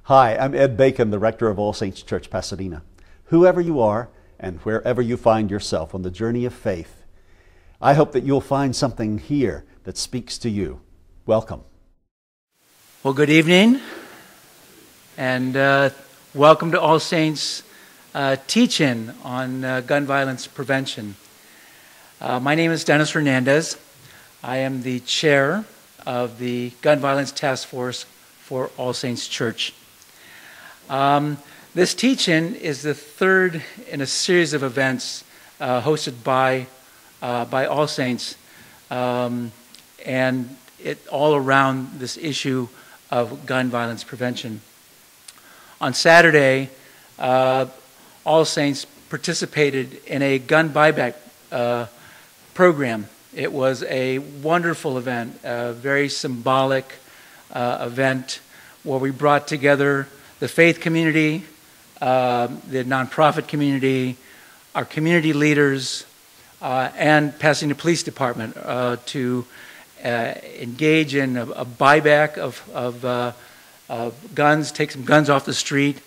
Hi, I'm Ed Bacon, the rector of All Saints Church, Pasadena. Whoever you are and wherever you find yourself on the journey of faith, I hope that you'll find something here that speaks to you. Welcome. Well, good evening, and welcome to All Saints teach-in on gun violence prevention. My name is Dennis Hernandez. I am the chair of the Gun Violence Task Force for All Saints Church. This teach-in is the third in a series of events hosted by All Saints, and it all around this issue of gun violence prevention. On Saturday, All Saints participated in a gun buyback program. It was a wonderful event, a very symbolic event where we brought together the faith community, the nonprofit community, our community leaders, and Pasadena Police Department to engage in a buyback of guns, take some guns off the street.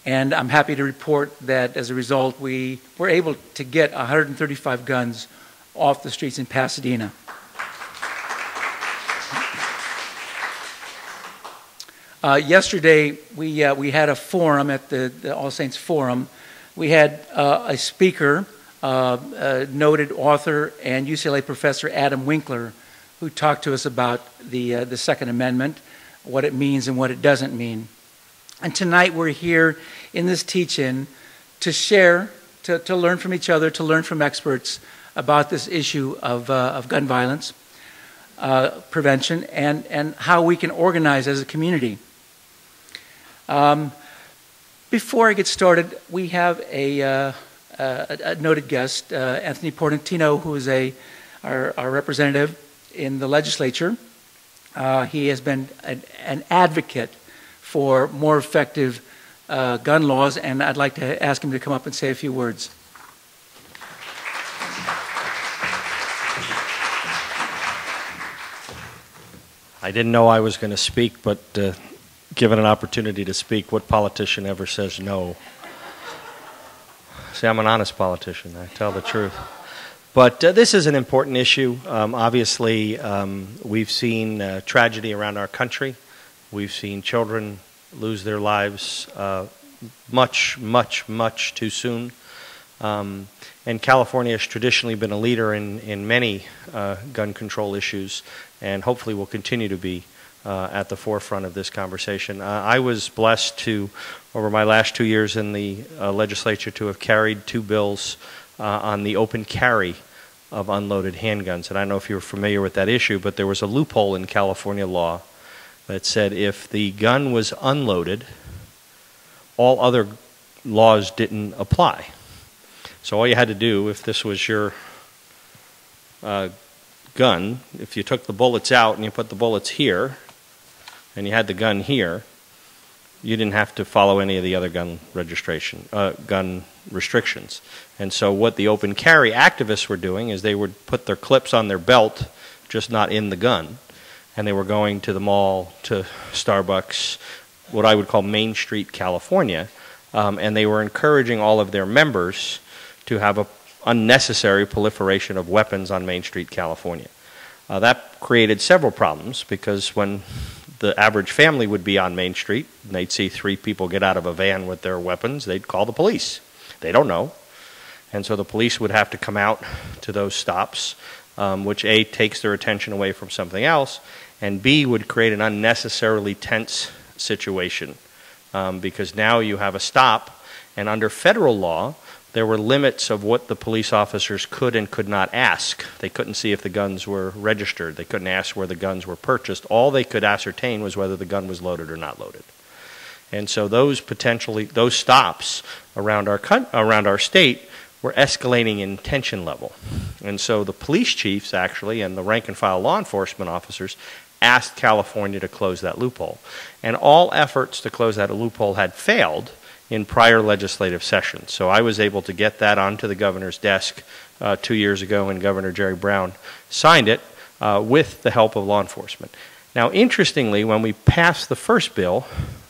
And I'm happy to report that as a result, we were able to get 135 guns off the streets in Pasadena. Yesterday, we had a forum at the All Saints Forum. We had a speaker, a noted author and UCLA professor, Adam Winkler, who talked to us about the Second Amendment, what it means and what it doesn't mean. And tonight we're here in this teach-in to share, to learn from each other, to learn from experts about this issue of gun violence prevention and how we can organize as a community. Before I get started, we have a noted guest, Anthony Portantino, who is our representative in the legislature. He has been an advocate for more effective gun laws, and I'd like to ask him to come up and say a few words. I didn't know I was going to speak, but given an opportunity to speak, what politician ever says no? See, I'm an honest politician. I tell the truth. But this is an important issue. Obviously, we've seen tragedy around our country. We've seen children lose their lives much, much, much too soon. And California has traditionally been a leader in many gun control issues, and hopefully will continue to be at the forefront of this conversation. I was blessed to, over my last 2 years in the legislature, to have carried 2 bills on the open carry of unloaded handguns. And I don't know if you're familiar with that issue, but there was a loophole in California law that said if the gun was unloaded, all other laws didn't apply. So all you had to do, if this was your gun, if you took the bullets out and you put the bullets here, and you had the gun here, you didn't have to follow any of the other gun restrictions. And so what the open carry activists were doing is they would put their clips on their belt, just not in the gun, and they were going to the mall, to Starbucks, what I would call Main Street, California, and they were encouraging all of their members to have an unnecessary proliferation of weapons on Main Street, California. That created several problems, because when the average family would be on Main Street and they'd see 3 people get out of a van with their weapons, they'd call the police. They don't know. And so the police would have to come out to those stops, which A, takes their attention away from something else, and B, would create an unnecessarily tense situation, because now you have a stop, and under federal law, there were limits of what the police officers could and could not ask. They couldn't see if the guns were registered. They couldn't ask where the guns were purchased. All they could ascertain was whether the gun was loaded or not loaded. And so those stops around our state were escalating in tension level. And so the police chiefs, actually, and the rank and file law enforcement officers asked California to close that loophole. And all efforts to close that loophole had failed in prior legislative sessions. So I was able to get that onto the governor's desk 2 years ago, and Governor Jerry Brown signed it with the help of law enforcement. Now, interestingly, when we passed the first bill,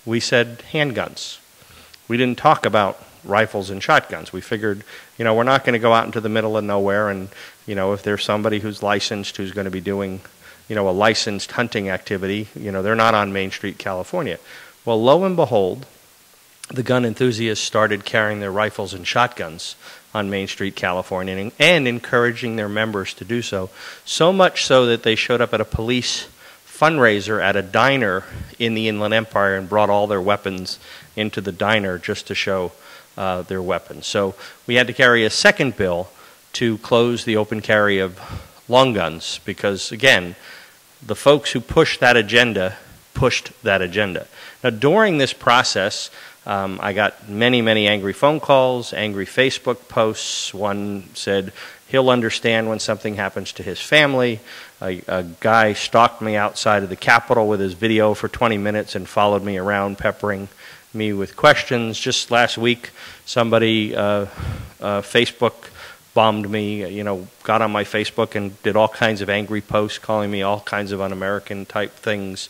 we said handguns. We didn't talk about rifles and shotguns. We figured, we're not going to go out into the middle of nowhere and, if there's somebody who's licensed who's going to be doing, a licensed hunting activity, they're not on Main Street, California. Well, lo and behold, the gun enthusiasts started carrying their rifles and shotguns on Main Street, California, and encouraging their members to do so. So much so that they showed up at a police fundraiser at a diner in the Inland Empire and brought all their weapons into the diner just to show their weapons. So we had to carry a second bill to close the open carry of long guns because, again, the folks who pushed that agenda. Now, during this process, I got many, many angry phone calls, angry Facebook posts. One said he'll understand when something happens to his family. A guy stalked me outside of the Capitol with his video for 20 minutes and followed me around, peppering me with questions. Just last week, somebody Facebook bombed me, got on my Facebook and did all kinds of angry posts calling me all kinds of un-American type things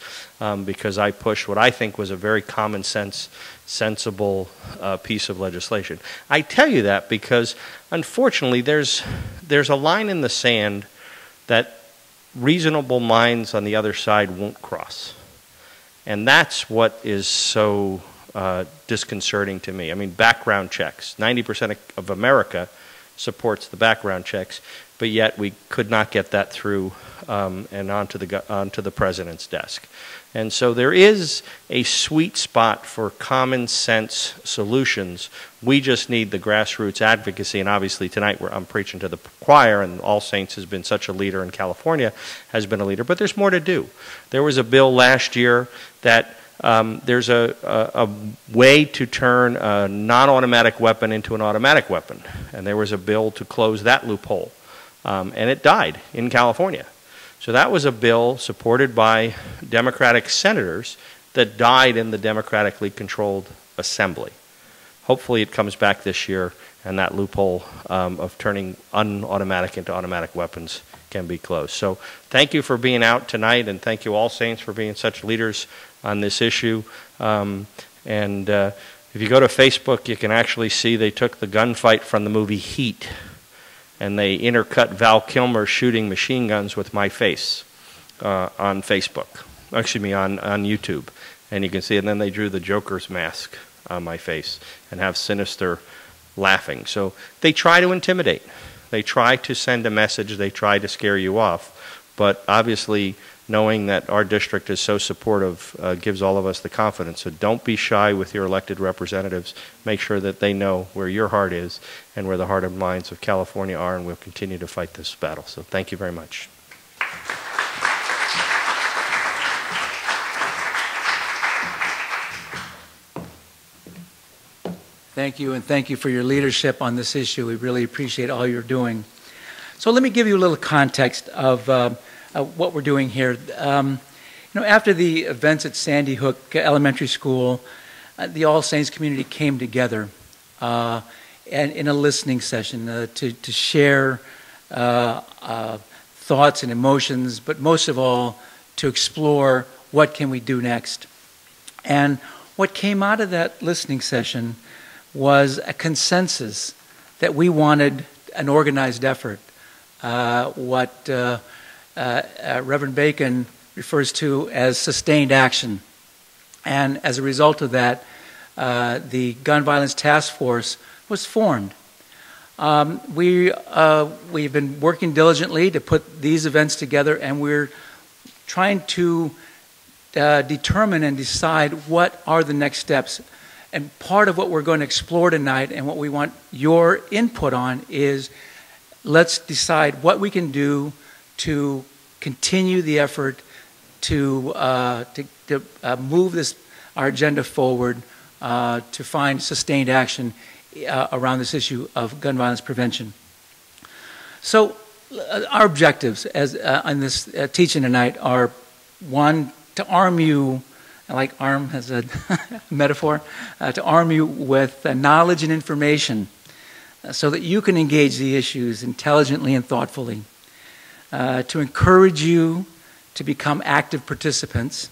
because I pushed what I think was a very common sense, sensible piece of legislation. I tell you that because, unfortunately, there's a line in the sand that reasonable minds on the other side won't cross. And that's what is so disconcerting to me. I mean, background checks. 90% of America supports the background checks, but yet we could not get that through and onto the president's desk. And so there is a sweet spot for common sense solutions. We just need the grassroots advocacy, and obviously tonight I'm preaching to the choir, and All Saints has been such a leader in California, has been a leader, but there's more to do. There was a bill last year that there's a way to turn a non-automatic weapon into an automatic weapon, and there was a bill to close that loophole, and it died in California. So that was a bill supported by Democratic senators that died in the democratically controlled assembly. Hopefully it comes back this year, and that loophole of turning unautomatic into automatic weapons can be closed. So thank you for being out tonight, and thank you All Saints for being such leaders on this issue. If you go to Facebook, you can actually see they took the gunfight from the movie Heat, and they intercut Val Kilmer shooting machine guns with my face on Facebook. Excuse me, on YouTube. And you can see, and then they drew the Joker's mask on my face and have Sinister laughing. So they try to intimidate. They try to send a message. They try to scare you off. But obviously, knowing that our district is so supportive gives all of us the confidence. So don't be shy with your elected representatives. Make sure that they know where your heart is and where the heart and minds of California are, and we'll continue to fight this battle. So thank you very much. Thank you, and thank you for your leadership on this issue. We really appreciate all you're doing. So let me give you a little context of what we're doing here. After the events at Sandy Hook Elementary School, the All Saints community came together and in a listening session to share thoughts and emotions, but most of all, to explore what can we do next. And what came out of that listening session was a consensus that we wanted an organized effort. What Reverend Bacon refers to as sustained action. And as a result of that, the Gun Violence Task Force was formed. We've been working diligently to put these events together, and we're trying to determine and decide what are the next steps. And part of what we're going to explore tonight and what we want your input on is let's decide what we can do to continue the effort to move our agenda forward to find sustained action around this issue of gun violence prevention. So our objectives on this teaching tonight are, one, to arm you, I like arm as a metaphor, to arm you with knowledge and information so that you can engage the issues intelligently and thoughtfully, to encourage you to become active participants.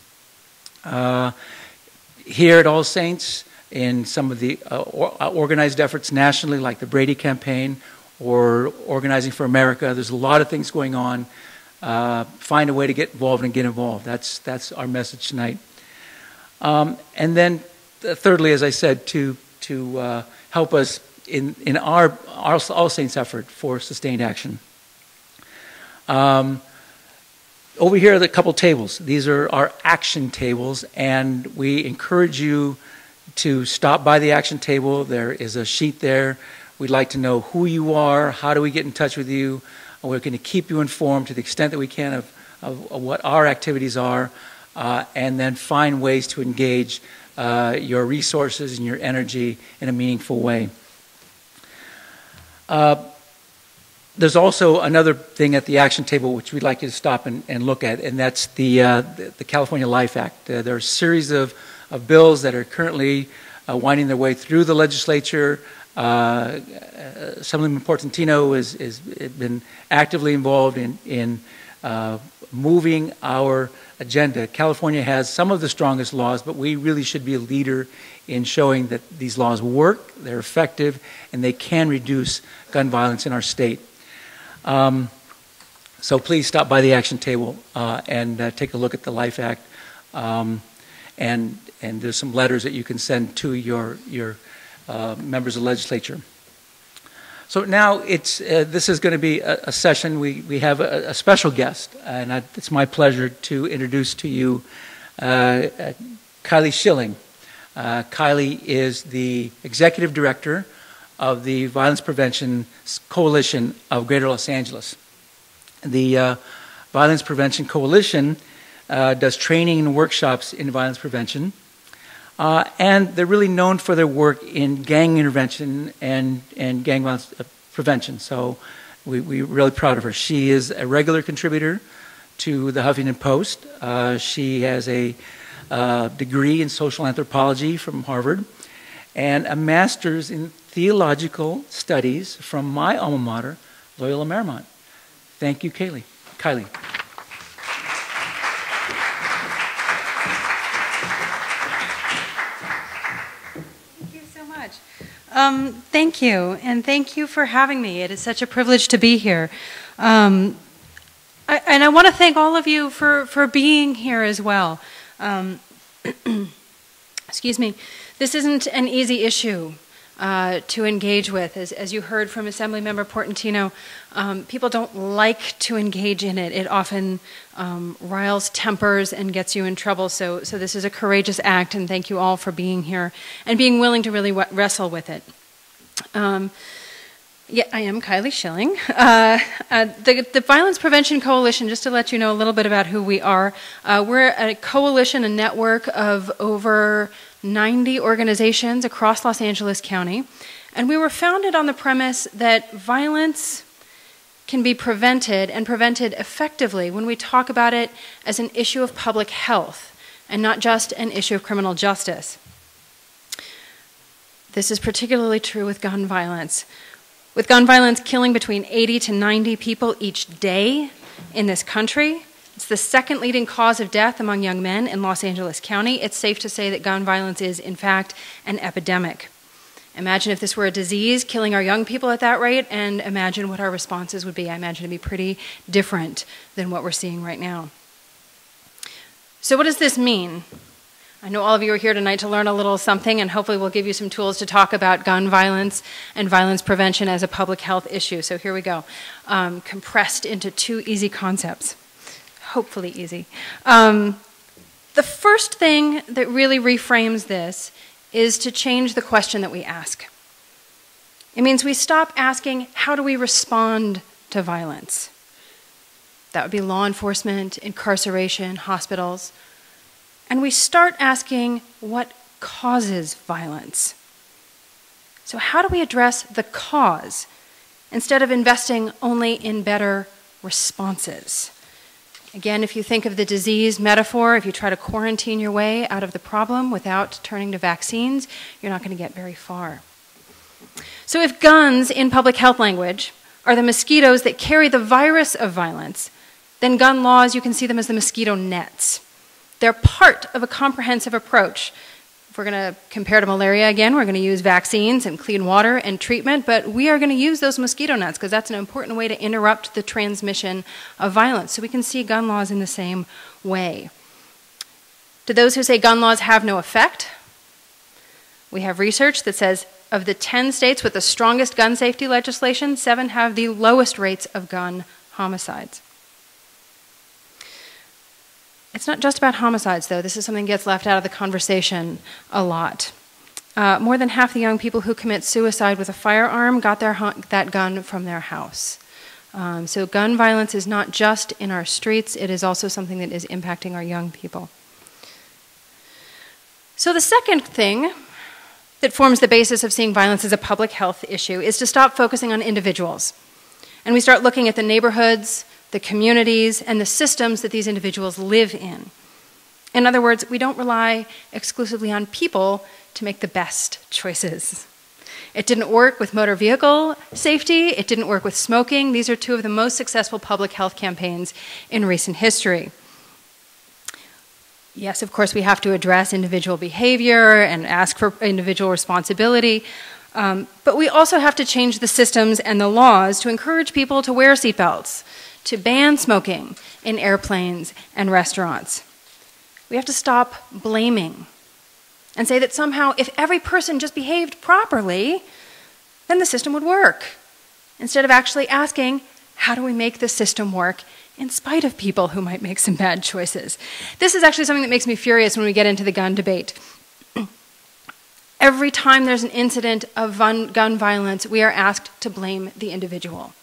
Here at All Saints, in some of the organized efforts nationally, like the Brady Campaign or Organizing for America, there's a lot of things going on. Find a way to get involved and get involved. That's our message tonight. And then, thirdly, as I said, to help us in our All Saints effort for sustained action. Over here are a couple tables. These are our action tables, and we encourage you to stop by the action table. There is a sheet there. We'd like to know who you are, how do we get in touch with you. We're going to keep you informed to the extent that we can of what our activities are, and then find ways to engage your resources and your energy in a meaningful way. There's also another thing at the action table which we'd like you to stop and look at, and that's the California Life Act. There are a series of bills that are currently winding their way through the legislature. Assemblyman Portantino has been actively involved in moving our agenda. California has some of the strongest laws, but we really should be a leader in showing that these laws work, they're effective, and they can reduce gun violence in our state. So please stop by the action table and take a look at the Life Act. And there's some letters that you can send to your members of the legislature. So now this is going to be a session. We have a special guest, and it's my pleasure to introduce to you Kaile Schilling. Kaile is the executive director of the Violence Prevention Coalition of Greater Los Angeles. The Violence Prevention Coalition does training and workshops in violence prevention, and they're really known for their work in gang intervention and gang violence prevention. So we're really proud of her. She is a regular contributor to the Huffington Post. She has a degree in social anthropology from Harvard and a master's in theological studies from my alma mater, Loyola Marymount. Thank you, Kaile. Thank you so much. Thank you, and thank you for having me. It is such a privilege to be here. And I want to thank all of you for being here as well. Excuse me. This isn't an easy issue to engage with. As you heard from Assemblymember Portantino, people don't like to engage in it. It often riles tempers and gets you in trouble. So this is a courageous act, and thank you all for being here and being willing to really wrestle with it. Yeah, I am Kaile Schilling. The Violence Prevention Coalition, just to let you know a little bit about who we are, we're a coalition, a network of over 90 organizations across Los Angeles County, and we were founded on the premise that violence can be prevented and prevented effectively when we talk about it as an issue of public health and not just an issue of criminal justice. This is particularly true with gun violence. With gun violence killing between 80 to 90 people each day in this country, it's the second leading cause of death among young men in Los Angeles County. It's safe to say that gun violence is, in fact, an epidemic. Imagine if this were a disease killing our young people at that rate, and imagine what our responses would be. I imagine it'd be pretty different than what we're seeing right now. So what does this mean? I know all of you are here tonight to learn a little something, and hopefully we'll give you some tools to talk about gun violence and violence prevention as a public health issue. So here we go, compressed into 2 easy concepts. Hopefully easy. The first thing that really reframes this is to change the question that we ask. It means we stop asking, how do we respond to violence? That would be law enforcement, incarceration, hospitals. And we start asking, what causes violence? So how do we address the cause instead of investing only in better responses? Again, if you think of the disease metaphor, if you try to quarantine your way out of the problem without turning to vaccines, you're not going to get very far. So if guns, in public health language, are the mosquitoes that carry the virus of violence, then gun laws, you can see them as the mosquito nets. They're part of a comprehensive approach If we're going to compare to malaria again, we're going to use vaccines and clean water and treatment, but we are going to use those mosquito nets because that's an important way to interrupt the transmission of violence. So we can see gun laws in the same way. To those who say gun laws have no effect, we have research that says of the 10 states with the strongest gun safety legislation, 7 have the lowest rates of gun homicides. It's not just about homicides, though. This is something that gets left out of the conversation a lot. More than half the young people who commit suicide with a firearm got that gun from their house. So gun violence is not just in our streets, it is also something that is impacting our young people. So the second thing that forms the basis of seeing violence as a public health issue is to stop focusing on individuals. And we start looking at the neighborhoods, the communities, and the systems that these individuals live in. In other words, we don't rely exclusively on people to make the best choices. It didn't work with motor vehicle safety. It didn't work with smoking. These are 2 of the most successful public health campaigns in recent history. Yes, of course, we have to address individual behavior and ask for individual responsibility. But we also have to change the systems and the laws to encourage people to wear seatbelts, to ban smoking in airplanes and restaurants. We have to stop blaming and say that somehow if every person just behaved properly, then the system would work. Instead of actually asking, how do we make the system work in spite of people who might make some bad choices? This is actually something that makes me furious when we get into the gun debate. Every time there's an incident of gun violence, we are asked to blame the individual.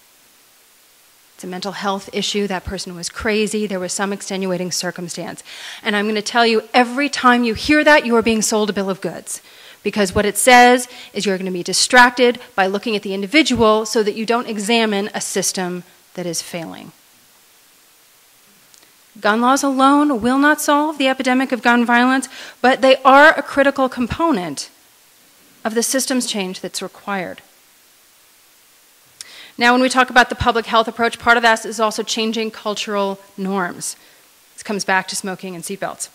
It's a mental health issue. That person was crazy. There was some extenuating circumstance. And I'm going to tell you, every time you hear that, you are being sold a bill of goods. Because what it says is you're going to be distracted by looking at the individual so that you don't examine a system that is failing. Gun laws alone will not solve the epidemic of gun violence, but they are a critical component of the systems change that's required. Now, when we talk about the public health approach, part of that is also changing cultural norms. This comes back to smoking and seatbelts.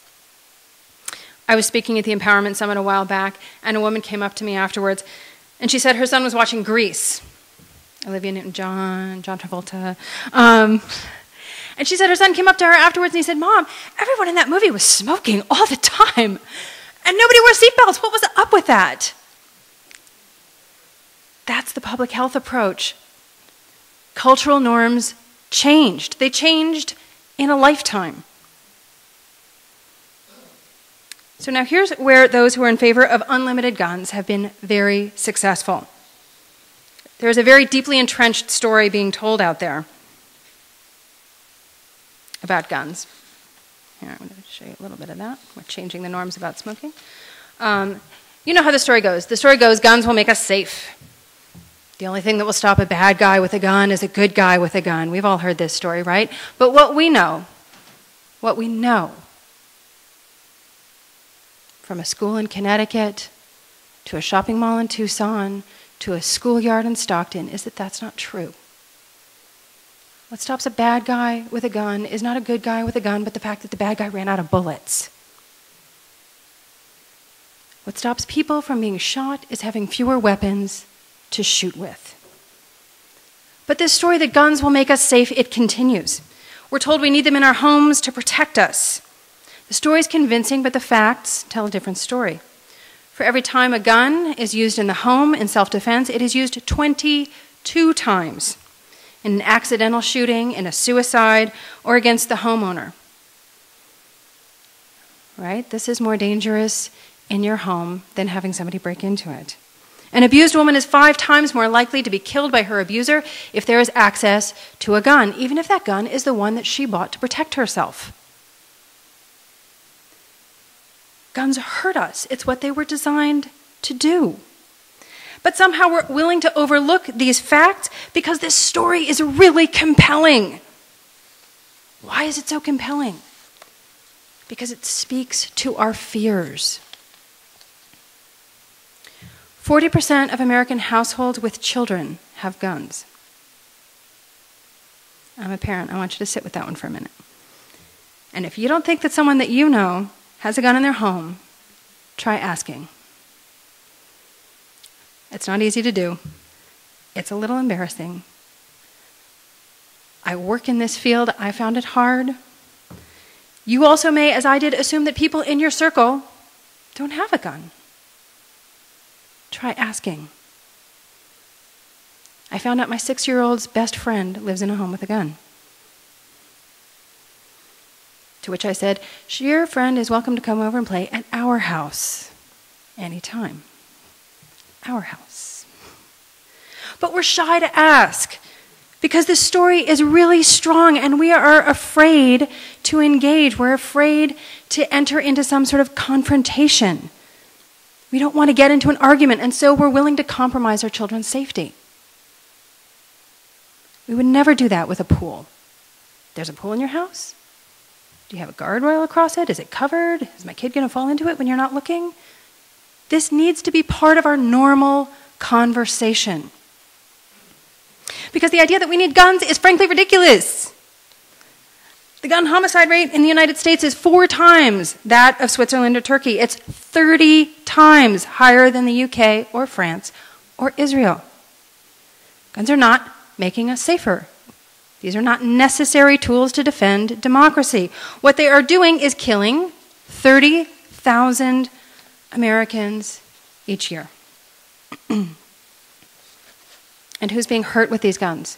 I was speaking at the Empowerment Summit a while back, and a woman came up to me afterwards, and she said her son was watching Grease. Olivia Newton-John, John Travolta. And she said her son came up to her afterwards, and he said, "Mom, everyone in that movie was smoking all the time, and nobody wore seatbelts. What was up with that?" That's the public health approach. Cultural norms changed. They changed in a lifetime. So now here's where those who are in favor of unlimited guns have been very successful. There's a very deeply entrenched story being told out there about guns. Here, I'm going to show you a little bit of that. We're changing the norms about smoking. You know how the story goes. The story goes, guns will make us safe. The only thing that will stop a bad guy with a gun is a good guy with a gun. We've all heard this story, right? But what we know from a school in Connecticut to a shopping mall in Tucson to a schoolyard in Stockton is that that's not true. What stops a bad guy with a gun is not a good guy with a gun, but the fact that the bad guy ran out of bullets. What stops people from being shot is having fewer weapons to shoot with. But this story that guns will make us safe, it continues. We're told we need them in our homes to protect us. The story is convincing, but the facts tell a different story. For every time a gun is used in the home in self-defense, it is used 22 times in an accidental shooting, in a suicide, or against the homeowner. Right? This is more dangerous in your home than having somebody break into it. An abused woman is 5 times more likely to be killed by her abuser if there is access to a gun, even if that gun is the one that she bought to protect herself. Guns hurt us. It's what they were designed to do. But somehow we're willing to overlook these facts because this story is really compelling. Why is it so compelling? Because it speaks to our fears. 40% of American households with children have guns. I'm a parent. I want you to sit with that one for a minute. And if you don't think that someone that you know has a gun in their home, Try asking. It's not easy to do. It's a little embarrassing. I work in this field. I found it hard. You also may, as I did, assume that people in your circle don't have a gun. Try asking. I found out my 6-year-old's best friend lives in a home with a gun. To which I said, your friend is welcome to come over and play at our house anytime. Our house. But we're shy to ask because this story is really strong and we are afraid to engage. We're afraid to enter into some sort of confrontation. We don't want to get into an argument, and so we're willing to compromise our children's safety. We would never do that with a pool. There's a pool in your house? Do you have a guardrail across it? Is it covered? Is my kid going to fall into it when you're not looking? This needs to be part of our normal conversation. Because the idea that we need guns is frankly ridiculous. The gun homicide rate in the United States is 4 times that of Switzerland or Turkey. It's 30 times higher than the UK or France or Israel. Guns are not making us safer. These are not necessary tools to defend democracy. What they are doing is killing 30,000 Americans each year. And who's being hurt with these guns?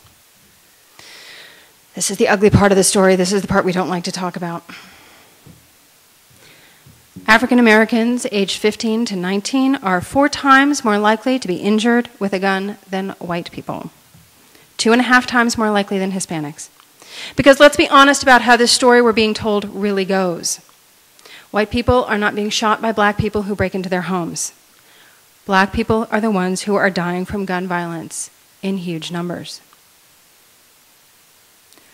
This is the ugly part of the story. This is the part we don't like to talk about. African Americans aged 15 to 19 are 4 times more likely to be injured with a gun than white people. 2.5 times more likely than Hispanics. Because let's be honest about how this story we're being told really goes. White people are not being shot by black people who break into their homes. Black people are the ones who are dying from gun violence in huge numbers.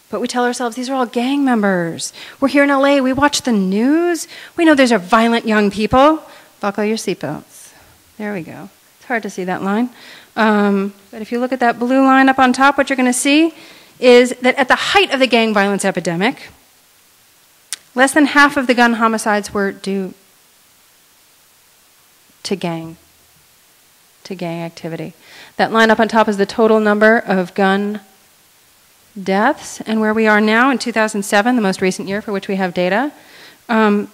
But we tell ourselves these are all gang members. We're here in LA, we watch the news. We know these are violent young people. Buckle your seatbelts. There we go. It's hard to see that line. But if you look at that blue line up on top, what you're going to see is that at the height of the gang violence epidemic, less than half of the gun homicides were due to gang activity. That line up on top is the total number of gun deaths, and where we are now in 2007, the most recent year for which we have data, under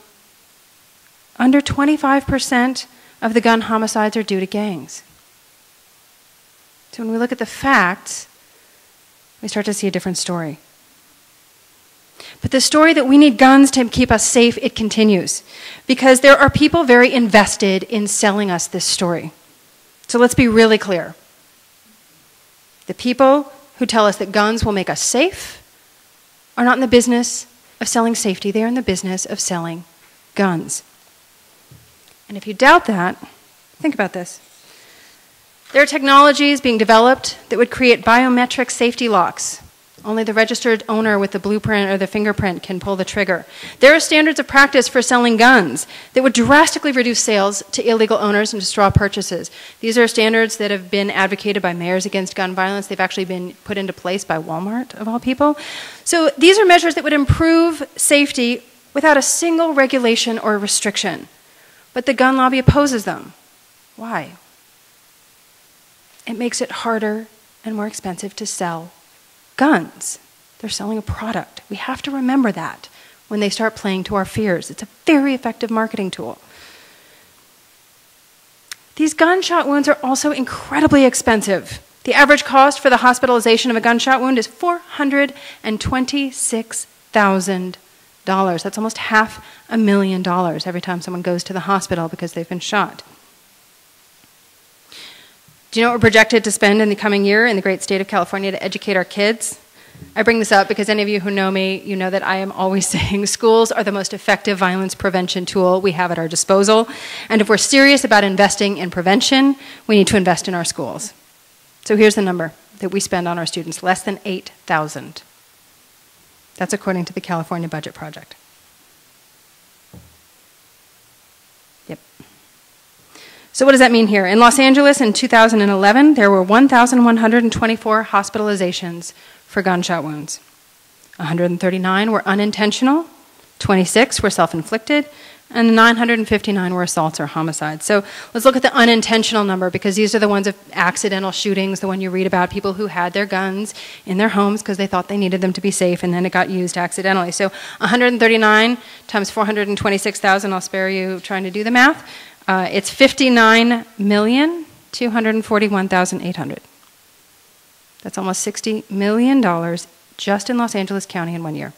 25% of the gun homicides are due to gangs. So when we look at the facts, we start to see a different story. But the story that we need guns to keep us safe, it continues. Because there are people very invested in selling us this story. So let's be really clear. The people who tell us that guns will make us safe are not in the business of selling safety. They are in the business of selling guns. And if you doubt that, think about this. There are technologies being developed that would create biometric safety locks. Only the registered owner with the blueprint or the fingerprint can pull the trigger. There are standards of practice for selling guns that would drastically reduce sales to illegal owners and to straw purchases. These are standards that have been advocated by Mayors Against Gun Violence. They've actually been put into place by Walmart, of all people. So these are measures that would improve safety without a single regulation or restriction. But the gun lobby opposes them. Why? It makes it harder and more expensive to sell guns. They're selling a product. We have to remember that when they start playing to our fears. It's a very effective marketing tool. These gunshot wounds are also incredibly expensive. The average cost for the hospitalization of a gunshot wound is $426,000. That's almost $500,000 every time someone goes to the hospital because they've been shot. Do you know what we're projected to spend in the coming year in the great state of California to educate our kids? I bring this up because any of you who know me, you know that I am always saying schools are the most effective violence prevention tool we have at our disposal. And if we're serious about investing in prevention, we need to invest in our schools. So here's the number that we spend on our students, less than $8,000. That's according to the California Budget Project. Yep. So what does that mean here? In Los Angeles in 2011, there were 1,124 hospitalizations for gunshot wounds. 139 were unintentional, 26 were self-inflicted, and 959 were assaults or homicides. So let's look at the unintentional number, because these are the ones of accidental shootings, the one you read about, people who had their guns in their homes because they thought they needed them to be safe, and then it got used accidentally. So 139 times 426,000, I'll spare you trying to do the math. It's 59,241,800. That's almost $60 million just in Los Angeles County in 1 year.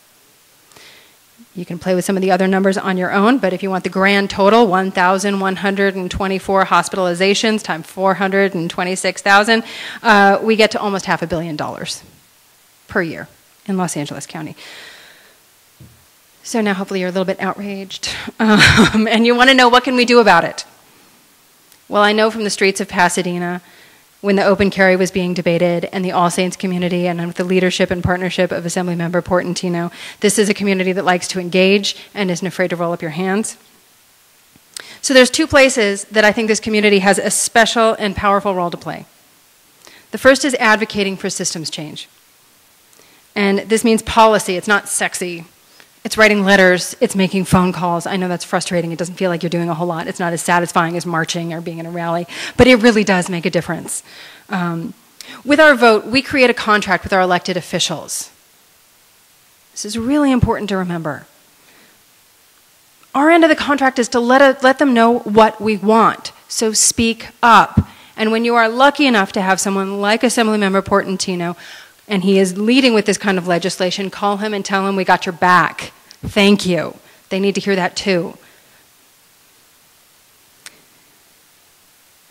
You can play with some of the other numbers on your own, but if you want the grand total, 1,124 hospitalizations times 426,000, we get to almost $500 million per year in Los Angeles County. So now hopefully you're a little bit outraged, and you want to know, what can we do about it? Well, I know from the streets of Pasadena, when the open carry was being debated, and the All Saints community, and with the leadership and partnership of Assemblymember Portantino, this is a community that likes to engage and isn't afraid to roll up your hands. So there's two places that I think this community has a special and powerful role to play. The first is advocating for systems change. And this means policy. It's not sexy. It's writing letters, it's making phone calls. I know that's frustrating. It doesn't feel like you're doing a whole lot. It's not as satisfying as marching or being in a rally, but it really does make a difference. With our vote, we create a contract with our elected officials. This is really important to remember. Our end of the contract is to let them know what we want, so speak up. And when you are lucky enough to have someone like Assemblymember Portantino, and he is leading with this kind of legislation, call him and tell him we got your back. Thank you. They need to hear that too.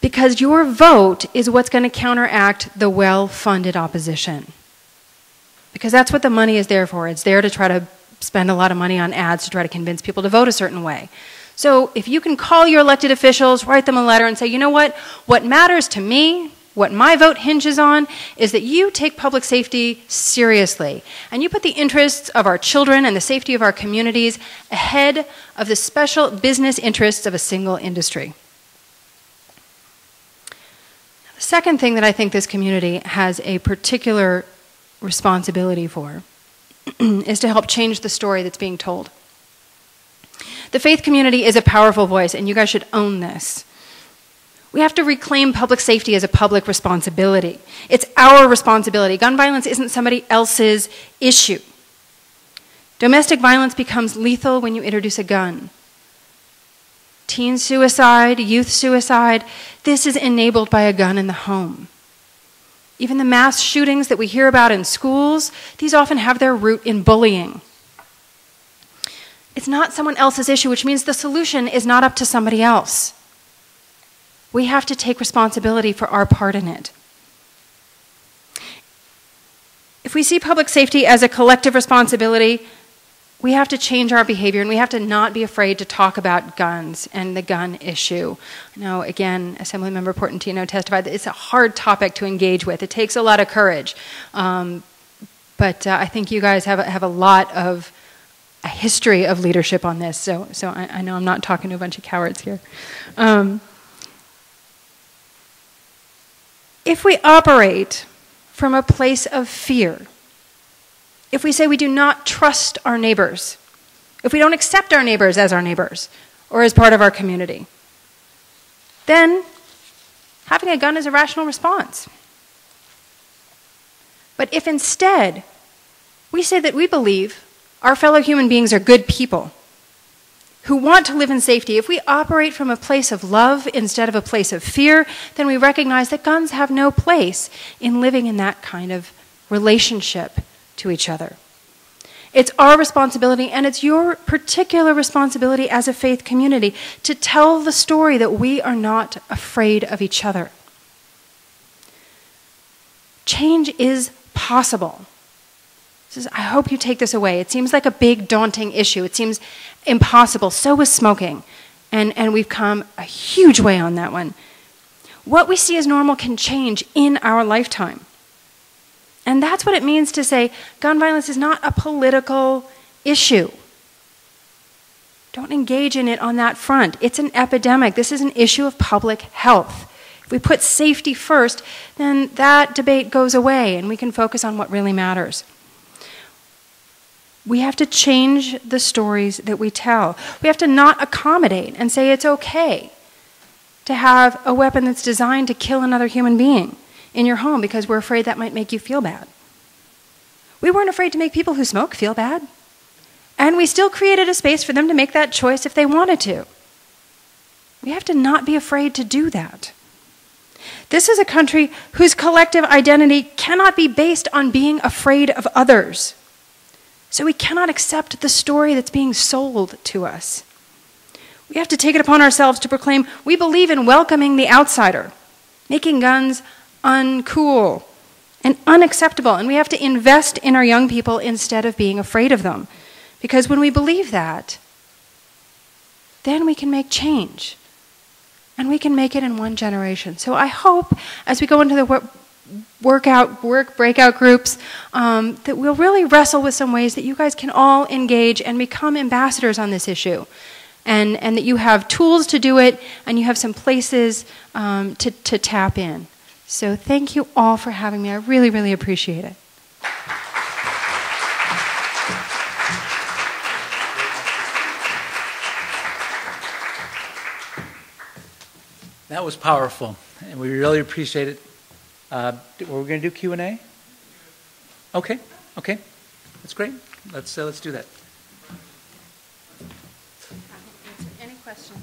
Because your vote is what's going to counteract the well-funded opposition. Because that's what the money is there for. It's there to try to spend a lot of money on ads to try to convince people to vote a certain way. So if you can call your elected officials, write them a letter and say, you know what matters to me, what my vote hinges on, is that you take public safety seriously, and you put the interests of our children and the safety of our communities ahead of the special business interests of a single industry. The second thing that I think this community has a particular responsibility for is to help change the story that's being told. The faith community is a powerful voice, and you guys should own this. We have to reclaim public safety as a public responsibility. It's our responsibility. Gun violence isn't somebody else's issue. Domestic violence becomes lethal when you introduce a gun. Teen suicide, youth suicide, this is enabled by a gun in the home. Even the mass shootings that we hear about in schools, these often have their root in bullying. It's not someone else's issue, which means the solution is not up to somebody else. We have to take responsibility for our part in it. If we see public safety as a collective responsibility, we have to change our behavior, and we have to not be afraid to talk about guns and the gun issue. I know, again, Assemblymember Portantino testified that it's a hard topic to engage with. It takes a lot of courage. But I think you guys have a lot of a history of leadership on this, so I know I'm not talking to a bunch of cowards here. If we operate from a place of fear, if we say we do not trust our neighbors, if we don't accept our neighbors as our neighbors or as part of our community, then having a gun is a rational response. But if instead we say that we believe our fellow human beings are good people who want to live in safety, if we operate from a place of love instead of a place of fear, then we recognize that guns have no place in living in that kind of relationship to each other. It's our responsibility, and it's your particular responsibility as a faith community to tell the story that we are not afraid of each other. Change is possible. I hope you take this away. It seems like a big, daunting issue. It seems impossible. So is smoking. And we've come a huge way on that one. What we see as normal can change in our lifetime. And that's what it means to say gun violence is not a political issue. Don't engage in it on that front. It's an epidemic. This is an issue of public health. If we put safety first, then that debate goes away and we can focus on what really matters. We have to change the stories that we tell. We have to not accommodate and say it's okay to have a weapon that's designed to kill another human being in your home because we're afraid that might make you feel bad. We weren't afraid to make people who smoke feel bad. And we still created a space for them to make that choice if they wanted to. We have to not be afraid to do that. This is a country whose collective identity cannot be based on being afraid of others. So we cannot accept the story that's being sold to us. We have to take it upon ourselves to proclaim we believe in welcoming the outsider, making guns uncool and unacceptable. And we have to invest in our young people instead of being afraid of them. Because when we believe that, then we can make change. And we can make it in one generation. So I hope as we go into the breakout groups, that we'll really wrestle with some ways that you guys can all engage and become ambassadors on this issue. And that you have tools to do it, and you have some places to tap in. So thank you all for having me. I really, really appreciate it. That was powerful, and we really appreciate it. Were we going to do Q&A? Okay, that's great. Let's do that. Any questions?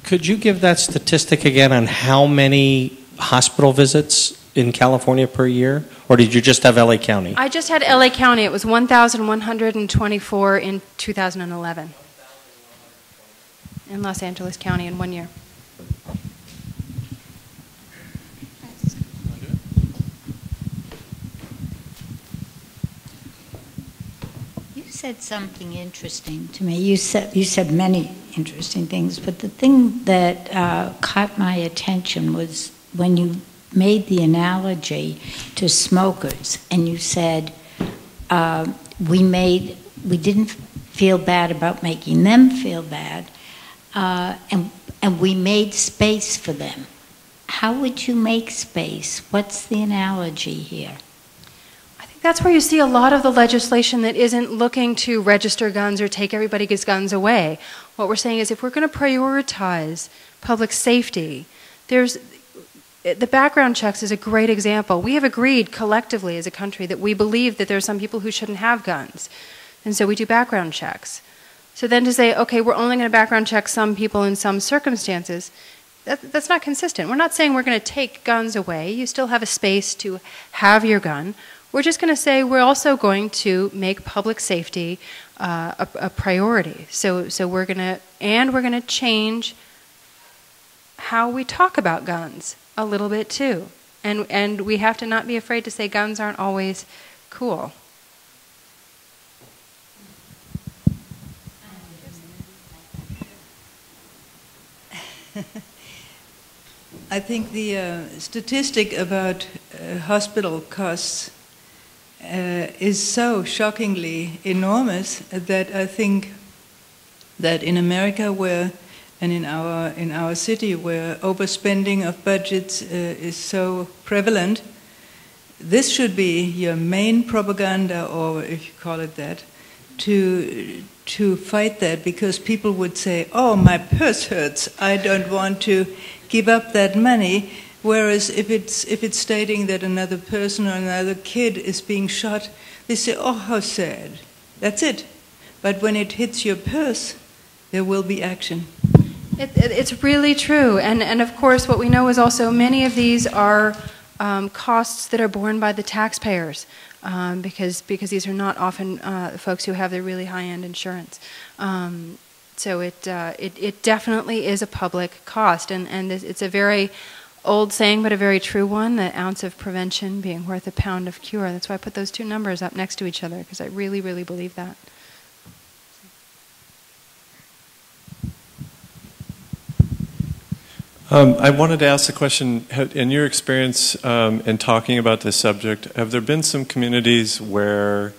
Could you give that statistic again on how many hospital visits in California per year? Or did you just have LA County? I just had LA County. It was 1,124 in 2011. In Los Angeles County in 1 year. You said something interesting to me. You said many interesting things, but the thing that caught my attention was when you made the analogy to smokers, and you said we didn't feel bad about making them feel bad, and we made space for them. How would you make space? What's the analogy here? I think that's where you see a lot of the legislation that isn't looking to register guns or take everybody's guns away. What we're saying is if we're going to prioritize public safety, the background checks is a great example. We have agreed collectively as a country that we believe that there are some people who shouldn't have guns. And so we do background checks. So then to say, okay, we're only going to background check some people in some circumstances, that's not consistent. We're not saying we're going to take guns away. You still have a space to have your gun. We're just going to say we're also going to make public safety a priority. So we're going to change how we talk about guns a little bit too. And we have to not be afraid to say guns aren't always cool. I think the statistic about hospital costs is so shockingly enormous that I think that in America and in our city where overspending of budgets is so prevalent, this should be your main propaganda, or if you call it that, to fight that, because people would say, oh, my purse hurts, I don't want to give up that money. Whereas if it's stating that another person or another kid is being shot, they say, oh, how sad. That's it. But when it hits your purse, there will be action. It's really true. And of course, what we know is also many of these are costs that are borne by the taxpayers, because these are not often folks who have the really high-end insurance. So it definitely is a public cost, and it's a very old saying, but a very true one, the ounce of prevention being worth a pound of cure. That's why I put those two numbers up next to each other, because I really, really believe that. I wanted to ask the question, in your experience in talking about this subject, have there been some communities where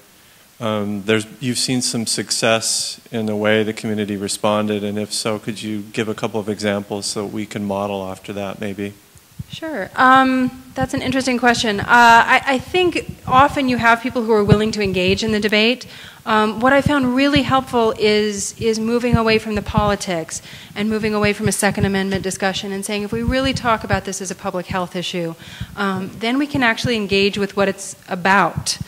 You've seen some success in the way the community responded, and if so, could you give a couple of examples so we can model after that, maybe? Sure. That's an interesting question. I think often you have people who are willing to engage in the debate. What I found really helpful is moving away from the politics and moving away from a Second Amendment discussion and saying if we really talk about this as a public health issue, then we can actually engage with what it's about.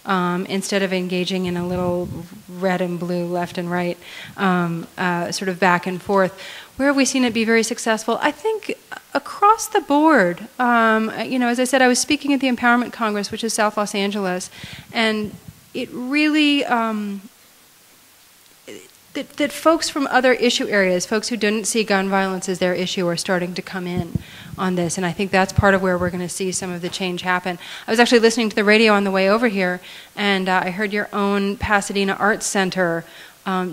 Instead of engaging in a little red and blue left and right sort of back and forth. Where have we seen it be very successful? I think across the board. You know, as I said, I was speaking at the Empowerment Congress, which is South Los Angeles, and it really that folks from other issue areas, folks who didn't see gun violence as their issue, are starting to come in on this, and I think that's part of where we're going to see some of the change happen. I was actually listening to the radio on the way over here, and I heard your own Pasadena Arts Center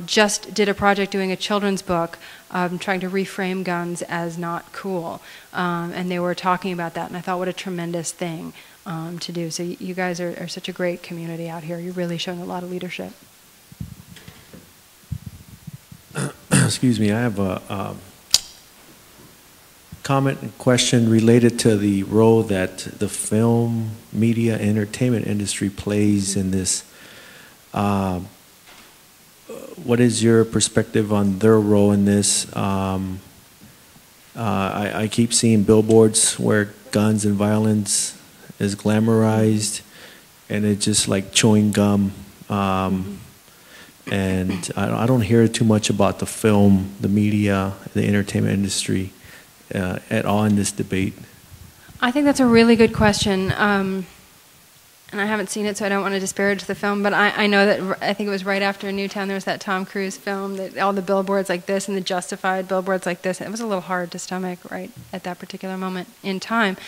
just did a project doing a children's book trying to reframe guns as not cool, and they were talking about that, and I thought what a tremendous thing to do. So you guys are such a great community out here. You're really showing a lot of leadership. Excuse me, I have a comment and question related to the role that the film, media, entertainment industry plays in this. What is your perspective on their role in this? I keep seeing billboards where guns and violence is glamorized, and it's just like chewing gum. And I don't hear too much about the film, the media, the entertainment industry at all in this debate. I think that's a really good question. And I haven't seen it, so I don't want to disparage the film, but I know that I think it was right after Newtown there was that Tom Cruise film, that all the billboards like this and the justified billboards like this. It was a little hard to stomach right at that particular moment in time.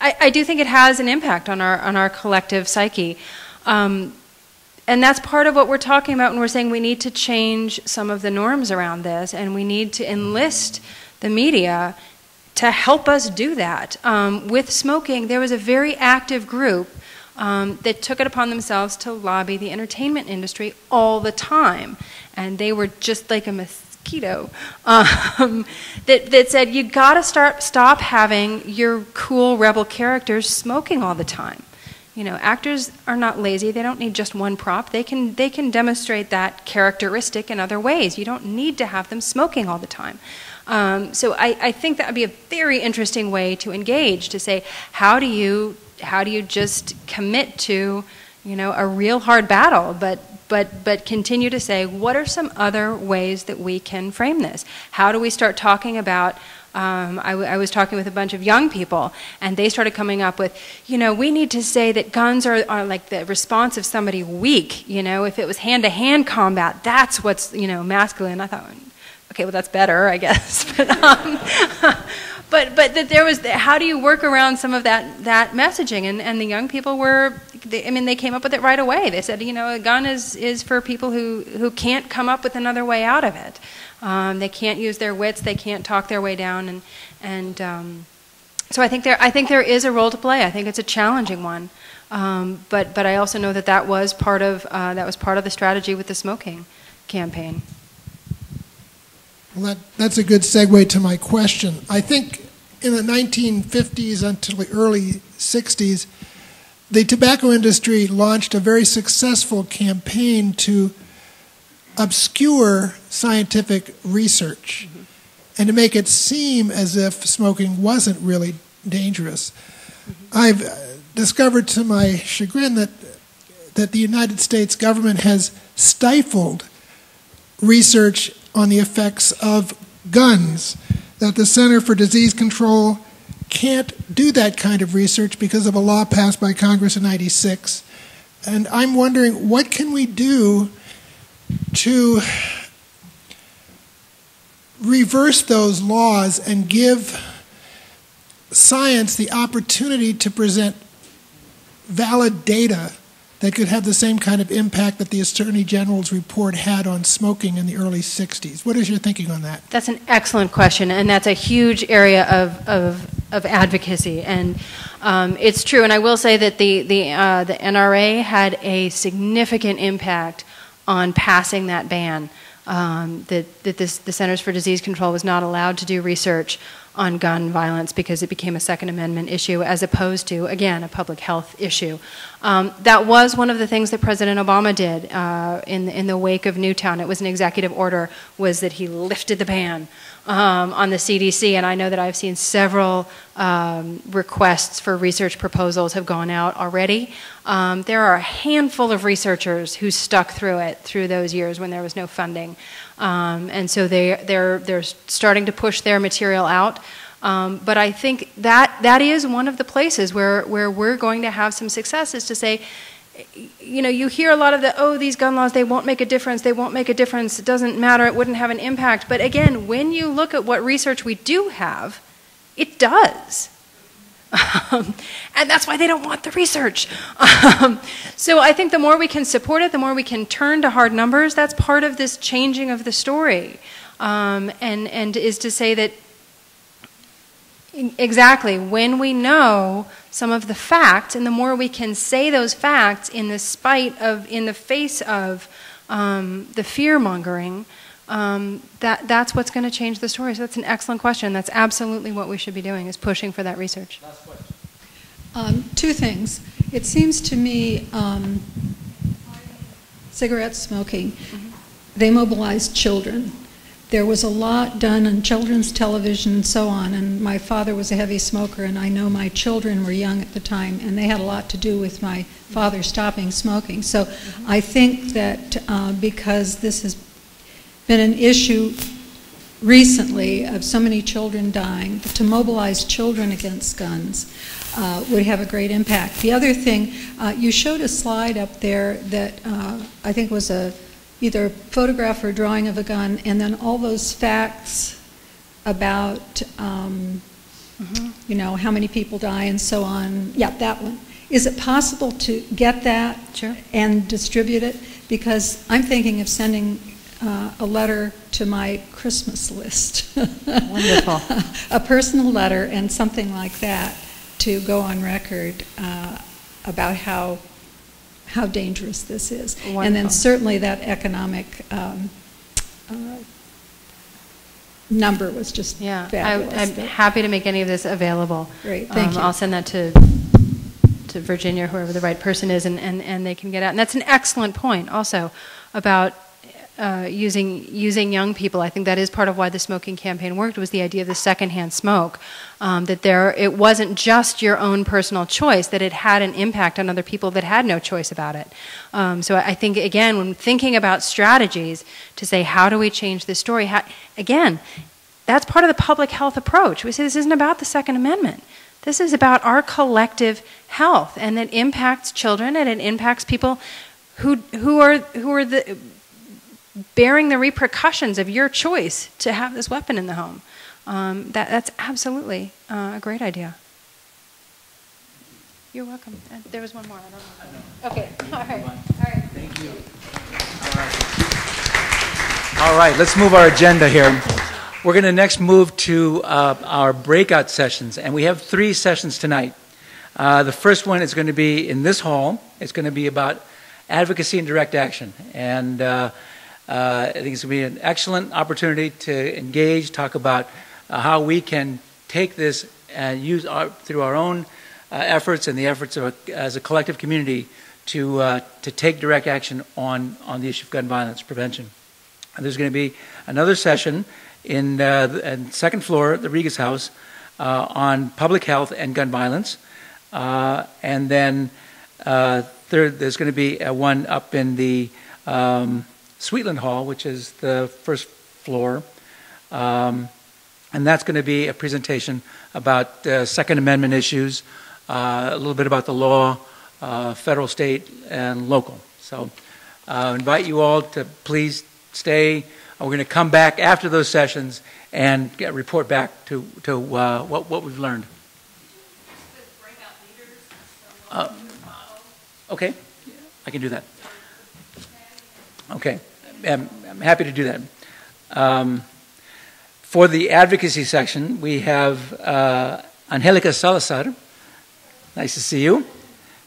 I do think it has an impact on our collective psyche. And that's part of what we're talking about when we're saying we need to change some of the norms around this, and we need to enlist the media to help us do that. With smoking, there was a very active group that took it upon themselves to lobby the entertainment industry all the time. And they were just like a mosquito that said, you gotta stop having your cool rebel characters smoking all the time. You know, actors are not lazy. They don't need just one prop. They can demonstrate that characteristic in other ways. You don't need to have them smoking all the time. So I think that would be a very interesting way to engage, to say, how do you just commit to, you know, a real hard battle, but continue to say, what are some other ways that we can frame this? How do we start talking about, I was talking with a bunch of young people, and they started coming up with, you know, we need to say that guns are like the response of somebody weak. You know, if it was hand-to-hand combat, that's what's, you know, masculine. I thought, okay, well, that's better, I guess. But that there was, how do you work around some of that messaging? And the young people were, they came up with it right away. They said, you know, a gun is for people who can't come up with another way out of it. They can't use their wits. They can't talk their way down. So I think there is a role to play. I think it's a challenging one. But I also know that was part of the strategy with the smoking campaign. Well, that's a good segue to my question. I think in the 1950s until the early 60s, the tobacco industry launched a very successful campaign to obscure scientific research and to make it seem as if smoking wasn't really dangerous. I've discovered to my chagrin that the United States government has stifled research on the effects of guns, that the Center for Disease Control can't do that kind of research because of a law passed by Congress in '96. And I'm wondering, what can we do to reverse those laws and give science the opportunity to present valid data that could have the same kind of impact that the Attorney General's report had on smoking in the early 60s? What is your thinking on that? That's an excellent question, and that's a huge area of advocacy, and it's true. And I will say that the NRA had a significant impact on passing that ban. The Centers for Disease Control was not allowed to do research on gun violence because it became a Second Amendment issue as opposed to, again, a public health issue. That was one of the things that President Obama did in the wake of Newtown. It was an executive order, was that he lifted the ban on the CDC, and I know that I've seen several requests for research proposals have gone out already. There are a handful of researchers who stuck through it through those years when there was no funding. And so they're starting to push their material out. But I think that is one of the places where we're going to have some success, is to say, you know, you hear a lot of these gun laws, they won't make a difference, they won't make a difference, it doesn't matter, it wouldn't have an impact. But again, when you look at what research we do have, it does. And that's why they don't want the research. So I think the more we can support it, the more we can turn to hard numbers. That's part of this changing of the story. And is to say that exactly when we know some of the facts, and the more we can say those facts in the face of the fear-mongering, that's what's going to change the story. So that's an excellent question. That's absolutely what we should be doing, is pushing for that research. Last question. Two things. It seems to me cigarette smoking, they mobilized children. There was a lot done on children's television and so on, and my father was a heavy smoker, and I know my children were young at the time, and they had a lot to do with my father stopping smoking. So I think that because this has been an issue recently of so many children dying, to mobilize children against guns would have a great impact. The other thing, you showed a slide up there that I think was either a photograph or a drawing of a gun, and then all those facts about you know, how many people die and so on. Yeah, that one. Is it possible to get that and distribute it? Because I'm thinking of sending a letter to my Christmas list. Wonderful. A personal letter and something like that to go on record about how dangerous this is. Wonderful. And then certainly that economic number was just fabulous. I'm happy to make any of this available. Great, thank you. I'll send that to Virginia, whoever the right person is, and they can get out. And that's an excellent point also about using young people. I think that is part of why the smoking campaign worked, was the idea of the secondhand smoke, that it wasn't just your own personal choice, that it had an impact on other people that had no choice about it. So I think, again, when thinking about strategies to say, how do we change this story, again, that's part of the public health approach. We say this isn't about the Second Amendment. This is about our collective health, and it impacts children, and it impacts people who are bearing the repercussions of your choice to have this weapon in the home. That's absolutely a great idea. You're welcome. There was one more. I don't know. Okay. All right. Thank you. All right. Let's move our agenda here. We're going to next move to our breakout sessions, and we have 3 sessions tonight. The first one is going to be in this hall. It's going to be about advocacy and direct action, and I think it's going to be an excellent opportunity to engage, talk about how we can take this and use through our own efforts and the efforts of as a collective community to take direct action on the issue of gun violence prevention. And there's going to be another session in the second floor at the Regas House on public health and gun violence. And then third, there's going to be one up in the Sweetland Hall, which is the first floor. And that's going to be a presentation about Second Amendment issues, a little bit about the law, federal, state, and local. So I invite you all to please stay. We're going to come back after those sessions and report back to what we've learned. Okay, I can do that. Okay, I'm happy to do that. For the advocacy section, we have Angelica Salazar. Nice to see you.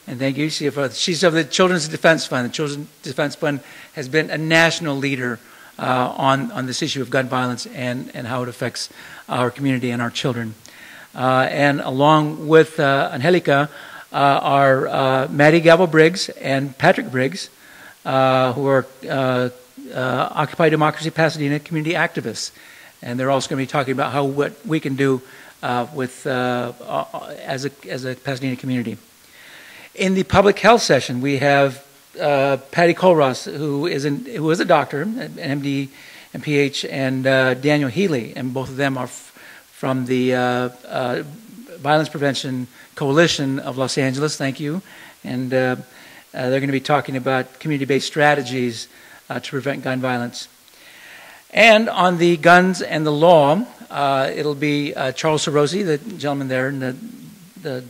And thank you. She's of the Children's Defense Fund. The Children's Defense Fund has been a national leader on this issue of gun violence and how it affects our community and our children. And along with Angelica are Maddie Galvo-Briggs and Patrick Briggs, who are Occupy Democracy Pasadena community activists. And they're also going to be talking about what we can do as a Pasadena community. In the public health session, we have Patty Colross, who is a doctor, an MD and PH, and Daniel Healy, and both of them are from the Violence Prevention Coalition of Los Angeles. Thank you. And they're going to be talking about community-based strategies to prevent gun violence. And on the guns and the law, it'll be Charles Sorosi, the gentleman there in the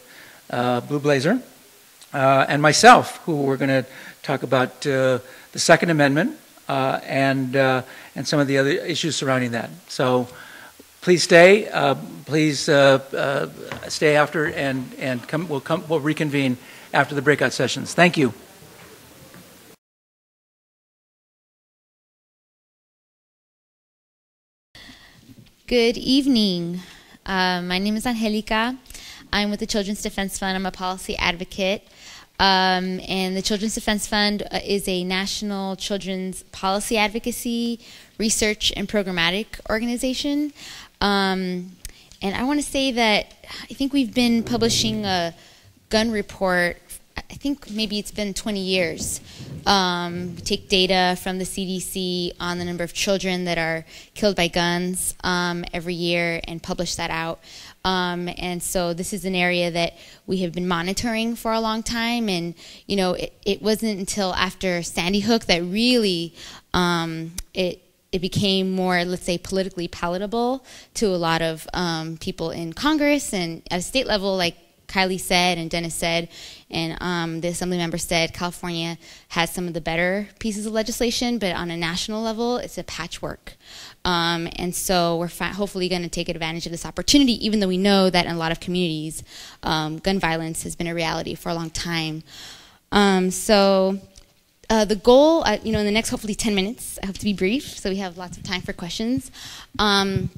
blue blazer, and myself, who we're going to talk about the Second Amendment and some of the other issues surrounding that. So please stay. Please stay after, and we'll reconvene after the breakout sessions. Thank you. Good evening. My name is Angelica. I'm with the Children's Defense Fund. I'm a policy advocate. And the Children's Defense Fund is a national children's policy advocacy, research, and programmatic organization. And I want to say that I think we've been publishing a gun report, I think maybe it's been 20 years. We take data from the CDC on the number of children that are killed by guns every year and publish that out. And so this is an area that we have been monitoring for a long time. And, you know, it wasn't until after Sandy Hook that really it became more, let's say, politically palatable to a lot of people in Congress and at a state level, like Kaile said and Dennis said, and the Assembly member said, California has some of the better pieces of legislation, but on a national level, it's a patchwork. And so we're hopefully going to take advantage of this opportunity, even though we know that in a lot of communities, gun violence has been a reality for a long time. The goal, in the next hopefully 10 minutes, I hope to be brief, so we have lots of time for questions. I'm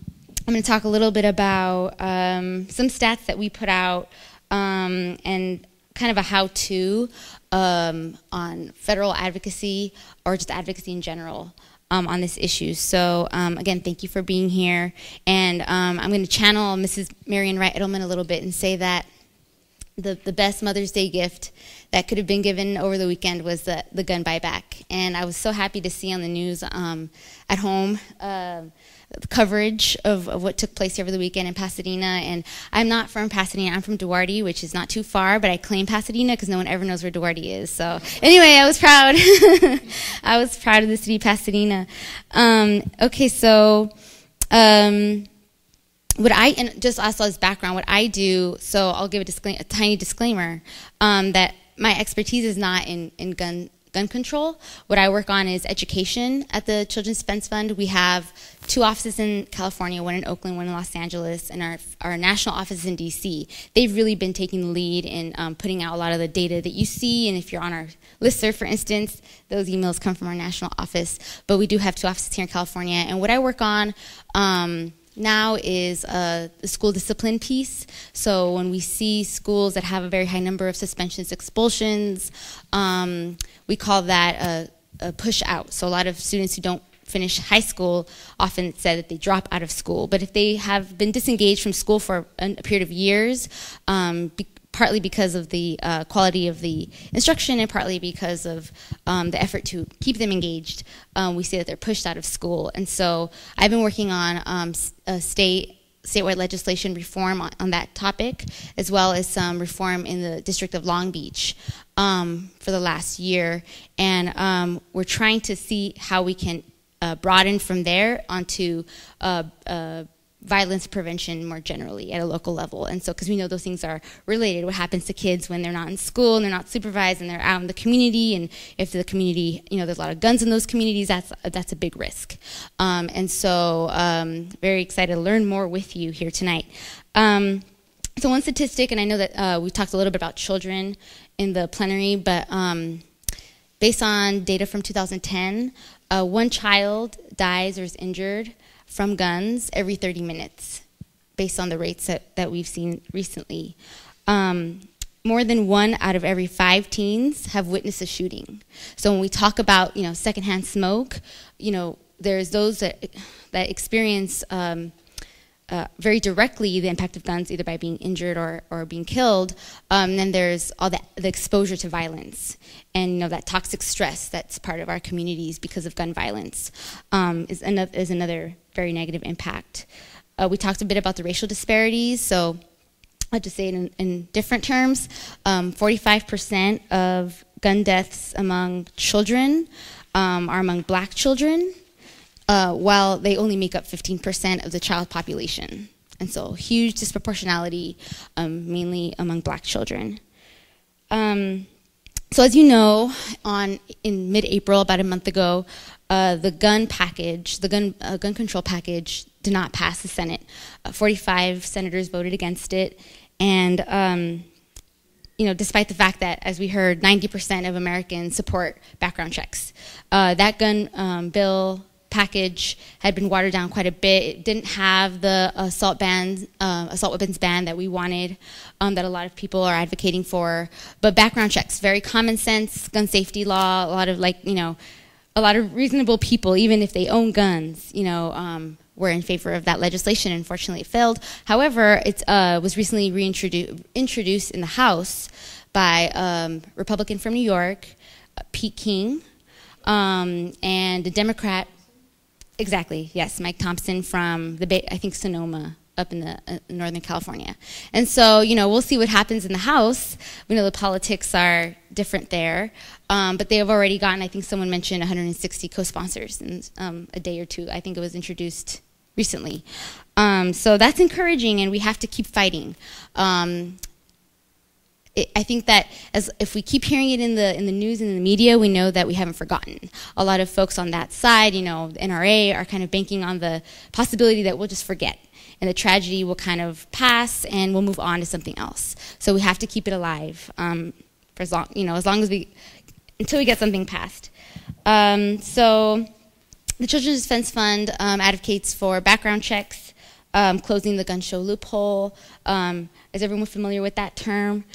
going to talk a little bit about some stats that we put out and kind of a how-to on federal advocacy or just advocacy in general on this issue. So again, thank you for being here. And I'm going to channel Mrs. Marian Wright Edelman a little bit and say that the best Mother's Day gift that could have been given over the weekend was the gun buyback. And I was so happy to see on the news at home coverage of what took place over the weekend in Pasadena. And I'm not from Pasadena, I'm from Duarte, which is not too far, but I claim Pasadena because no one ever knows where Duarte is. So anyway, I was proud. I was proud of the city of Pasadena. Okay, so and just also as background, what I do, so I'll give a tiny disclaimer, that my expertise is not in gun control. What I work on is education at the Children's Defense Fund. We have 2 offices in California, one in Oakland, one in Los Angeles, and our national office is in DC. They've really been taking the lead in putting out a lot of the data that you see, and if you're on our listserv, for instance, those emails come from our national office. But we do have 2 offices here in California, and what I work on now is the school discipline piece. So when we see schools that have a very high number of suspensions, expulsions, we call that a push out. So a lot of students who don't finish high school often said that they drop out of school. But if they have been disengaged from school for a period of years, partly because of the quality of the instruction and partly because of the effort to keep them engaged, we see that they're pushed out of school. And so I've been working on statewide legislation reform on that topic, as well as some reform in the District of Long Beach for the last year. And we're trying to see how we can broaden from there onto violence prevention more generally at a local level. And so, because we know those things are related, what happens to kids when they're not in school and they're not supervised and they're out in the community, and if the community, there's a lot of guns in those communities, that's a big risk. And so, very excited to learn more with you here tonight. So one statistic, and I know that we talked a little bit about children in the plenary, but based on data from 2010, one child dies or is injured from guns every 30 minutes, based on the rates that we've seen recently. More than 1 out of every 5 teens have witnessed a shooting. So when we talk about, secondhand smoke, there's those that experience very directly the impact of guns, either by being injured or being killed. Then there's all the exposure to violence, and that toxic stress that's part of our communities because of gun violence is another very negative impact. We talked a bit about the racial disparities, so I'll just say it in different terms. 45% of gun deaths among children are among black children, while they only make up 15% of the child population. And so huge disproportionality, mainly among black children. So as you know, in mid-April, about a month ago, the gun control package did not pass the Senate. 45 senators voted against it, and despite the fact that, as we heard, 90% of Americans support background checks, that gun bill package had been watered down quite a bit. It didn't have the assault weapons ban that we wanted, that a lot of people are advocating for. But background checks, very common sense, gun safety law, a lot of reasonable people, even if they own guns, were in favor of that legislation. Unfortunately, it failed. However, it was recently introduced in the House by a Republican from New York, Pete King, and a Democrat. Exactly, yes, Mike Thompson from I think Sonoma, up in the Northern California. And so, we'll see what happens in the House. We know the politics are different there, but they have already gotten, I think someone mentioned 160 co-sponsors in a day or two. I think it was introduced recently. So that's encouraging, and we have to keep fighting. I think that if we keep hearing it in the news and in the media, we know that we haven't forgotten. A lot of folks on that side, the NRA, are kind of banking on the possibility that we'll just forget, and the tragedy will kind of pass, and we'll move on to something else. So we have to keep it alive for as long, until we get something passed. So the Children's Defense Fund advocates for background checks, closing the gun show loophole. Is everyone familiar with that term?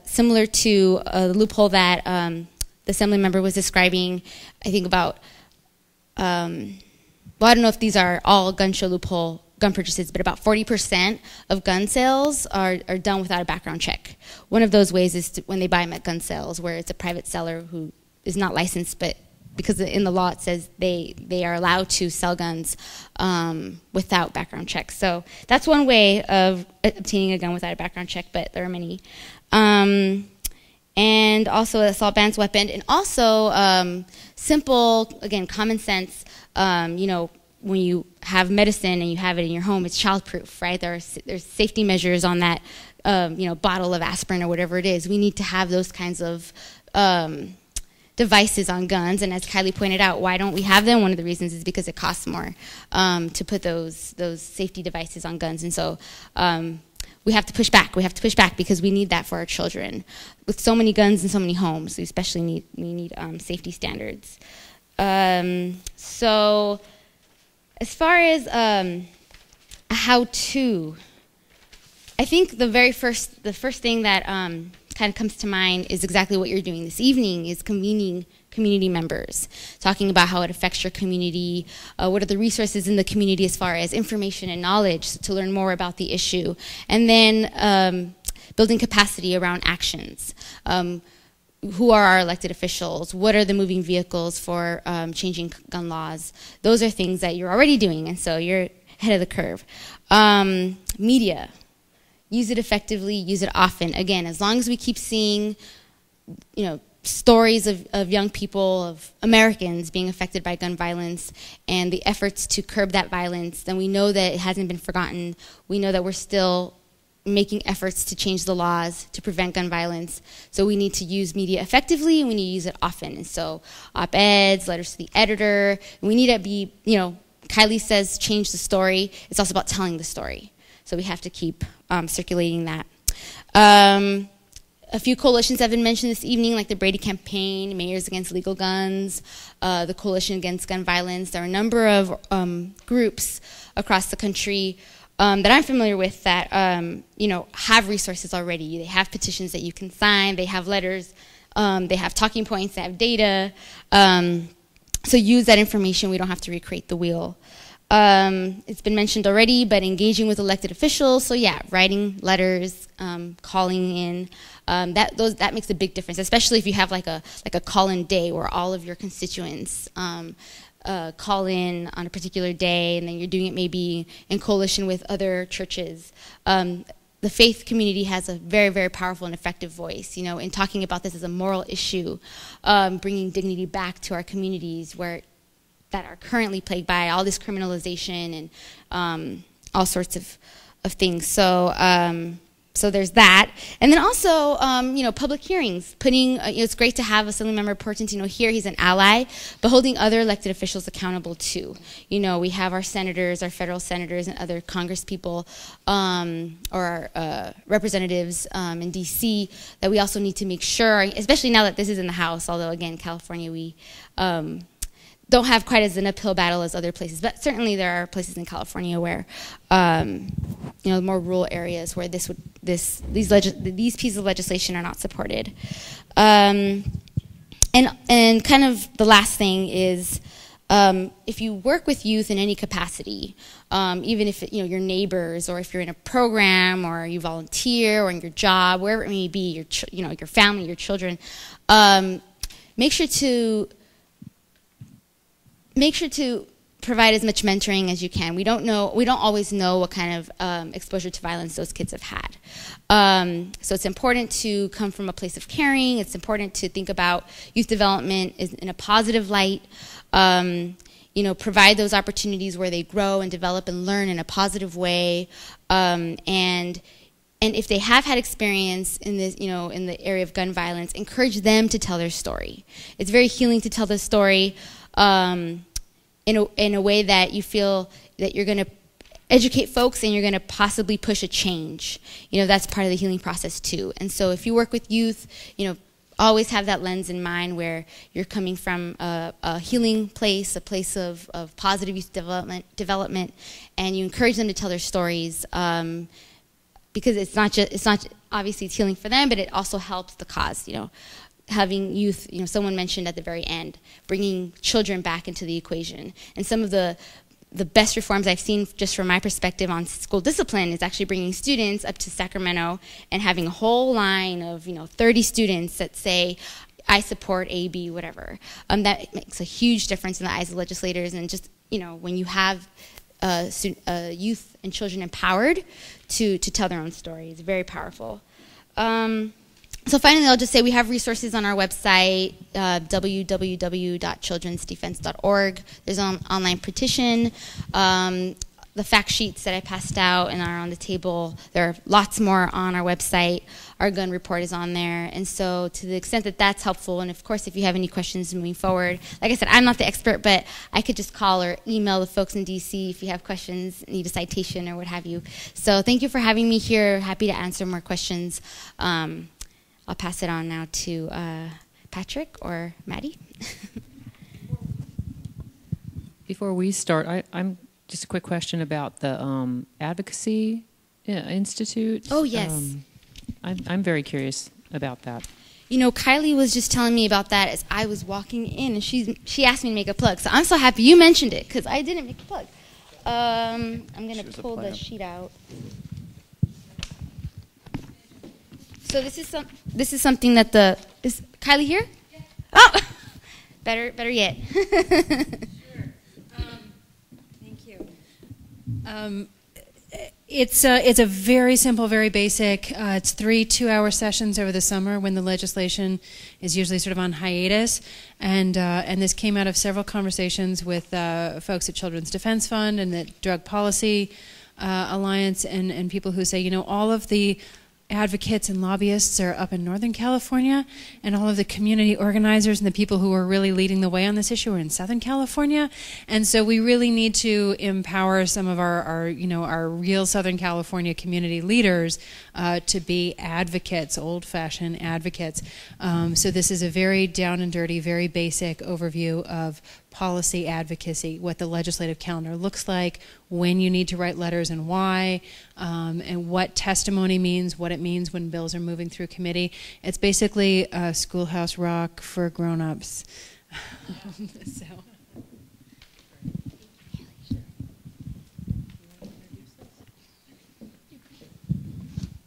Similar to the loophole that the assembly member was describing, I think about, I don't know if these are all gun show loophole gun purchases, but about 40% of gun sales are done without a background check. One of those ways is when they buy them at gun sales, where it's a private seller who is not licensed, but because in the law it says they are allowed to sell guns without background checks. So that's one way of obtaining a gun without a background check, but there are many. And also assault bans weapon, and also simple, again, common sense, when you have medicine and you have it in your home, it's childproof, right? There's safety measures on that, bottle of aspirin or whatever it is. We need to have those kinds of devices on guns, and as Kaile pointed out, why don't we have them? One of the reasons is because it costs more to put those safety devices on guns, and so we have to push back. We have to push back because we need that for our children. With so many guns in so many homes, we especially need safety standards. So as far as how-to, I think the first thing that kind of comes to mind is exactly what you're doing this evening, is convening community members, talking about how it affects your community, what are the resources in the community as far as information and knowledge to learn more about the issue, and then building capacity around actions. Who are our elected officials? What are the moving vehicles for changing gun laws? Those are things that you're already doing, and so you're ahead of the curve. Media. Use it effectively, use it often. Again, as long as we keep seeing, stories of young people, of Americans being affected by gun violence and the efforts to curb that violence, then we know that it hasn't been forgotten. We know that we're still making efforts to change the laws to prevent gun violence. So we need to use media effectively, and we need to use it often. And so op-eds, letters to the editor, we need to be, Kaile says change the story. It's also about telling the story. So we have to keep circulating that. A few coalitions have been mentioned this evening, like the Brady Campaign, Mayors Against Legal Guns, the Coalition Against Gun Violence. There are a number of groups across the country that I'm familiar with that have resources already. They have petitions that you can sign. They have letters. They have talking points. They have data. So use that information. We don't have to recreate the wheel. It's been mentioned already, but engaging with elected officials. So yeah, writing letters, calling in. That makes a big difference, especially if you have like a call-in day where all of your constituents call in on a particular day, and then you're doing it maybe in coalition with other churches. The faith community has a very, very powerful and effective voice, in talking about this as a moral issue, bringing dignity back to our communities that are currently plagued by all this criminalization and all sorts of things. So there's that. And then also, public hearings. It's great to have Assemblymember Important, here he's an ally, but holding other elected officials accountable too. We have our senators, our federal senators, and other Congress people, or our representatives in D.C. that we also need to make sure, especially now that this is in the House, although again, California, we don't have quite as an uphill battle as other places, but certainly there are places in California where, more rural areas where these pieces of legislation are not supported. And kind of the last thing is, if you work with youth in any capacity, even if your neighbors, or if you're in a program, or you volunteer, or in your job, wherever it may be, your family, your children, make sure to provide as much mentoring as you can. We don't always know what kind of exposure to violence those kids have had. So it's important to come from a place of caring. It's important to think about youth development in a positive light. Provide those opportunities where they grow and develop and learn in a positive way. And if they have had experience in this, in the area of gun violence, encourage them to tell their story. It's very healing to tell the story. In a way that you feel that you're going to educate folks and you're going to possibly push a change. That's part of the healing process too. And so if you work with youth, always have that lens in mind where you're coming from a healing place, a place of positive youth development, and you encourage them to tell their stories, because it's not obviously it's healing for them, but it also helps the cause, having youth, someone mentioned at the very end, bringing children back into the equation. And some of the best reforms I've seen, just from my perspective on school discipline, is actually bringing students up to Sacramento and having a whole line of 30 students that say, I support A, B, whatever. That makes a huge difference in the eyes of legislators, and just when you have youth and children empowered to tell their own story, it's very powerful. So finally, I'll just say we have resources on our website, www.childrensdefense.org. There's an online petition. The fact sheets that I passed out and are on the table, there are lots more on our website. Our gun report is on there. And so to the extent that that's helpful, and of course if you have any questions moving forward, like I said, I'm not the expert, but I could just call or email the folks in DC if you have questions, need a citation or what have you. So thank you for having me here. Happy to answer more questions. I'll pass it on now to Patrick or Maddie. Before we start, I'm just a quick question about the Advocacy Institute. Oh, yes. I'm very curious about that. Kylie was just telling me about that as I was walking in, and she asked me to make a plug. So I'm so happy you mentioned it, because I didn't make a plug. I'm going to pull the sheet out. So this is something that is Kylie here? Yeah. Oh, better yet. Sure. Thank you. It's a very simple, very basic. It's 3 2-hour sessions over the summer when the legislation is usually sort of on hiatus, and this came out of several conversations with folks at Children's Defense Fund and the Drug Policy Alliance, and people who say, all of the advocates and lobbyists are up in Northern California, and all of the community organizers and the people who are really leading the way on this issue are in Southern California. And so we really need to empower some of our real Southern California community leaders to be advocates, old-fashioned advocates. So this is a very down and dirty, very basic overview of policy advocacy, what the legislative calendar looks like, when you need to write letters and why, and what testimony means, what it means when bills are moving through committee. It's basically a Schoolhouse Rock for grown-ups. So.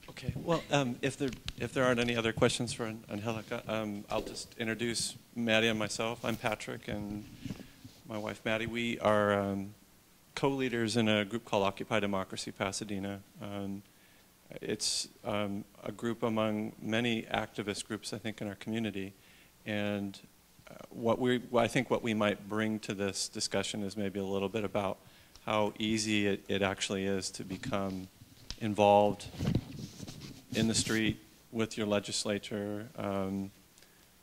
Okay. Well, if there aren't any other questions for Angelica, I'll just introduce Maddie and myself. I'm Patrick, and my wife Maddie. We are co-leaders in a group called Occupy Democracy Pasadena. It's a group among many activist groups, I think, in our community. And I think what we might bring to this discussion is maybe a little bit about how easy it actually is to become involved in the street with your legislature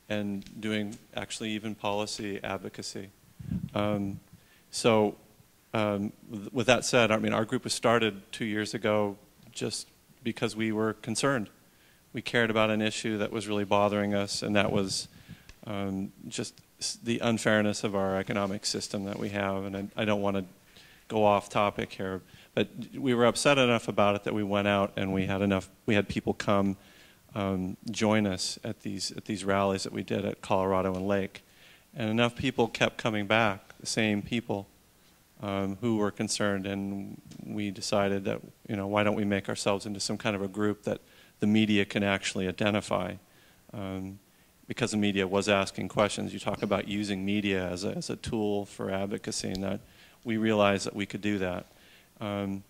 and doing actually even policy advocacy. With that said, I mean, our group was started 2 years ago just because we were concerned. We cared about an issue that was really bothering us, and that was just the unfairness of our economic system that we have. And I don't want to go off topic here, but we were upset enough about it that we went out and we had people come join us at these rallies that we did at Colorado and Lake. And enough people kept coming back, the same people who were concerned, and we decided that, why don't we make ourselves into some kind of a group that the media can actually identify, because the media was asking questions. You talk about using media as a tool for advocacy, and that we realized that we could do that. And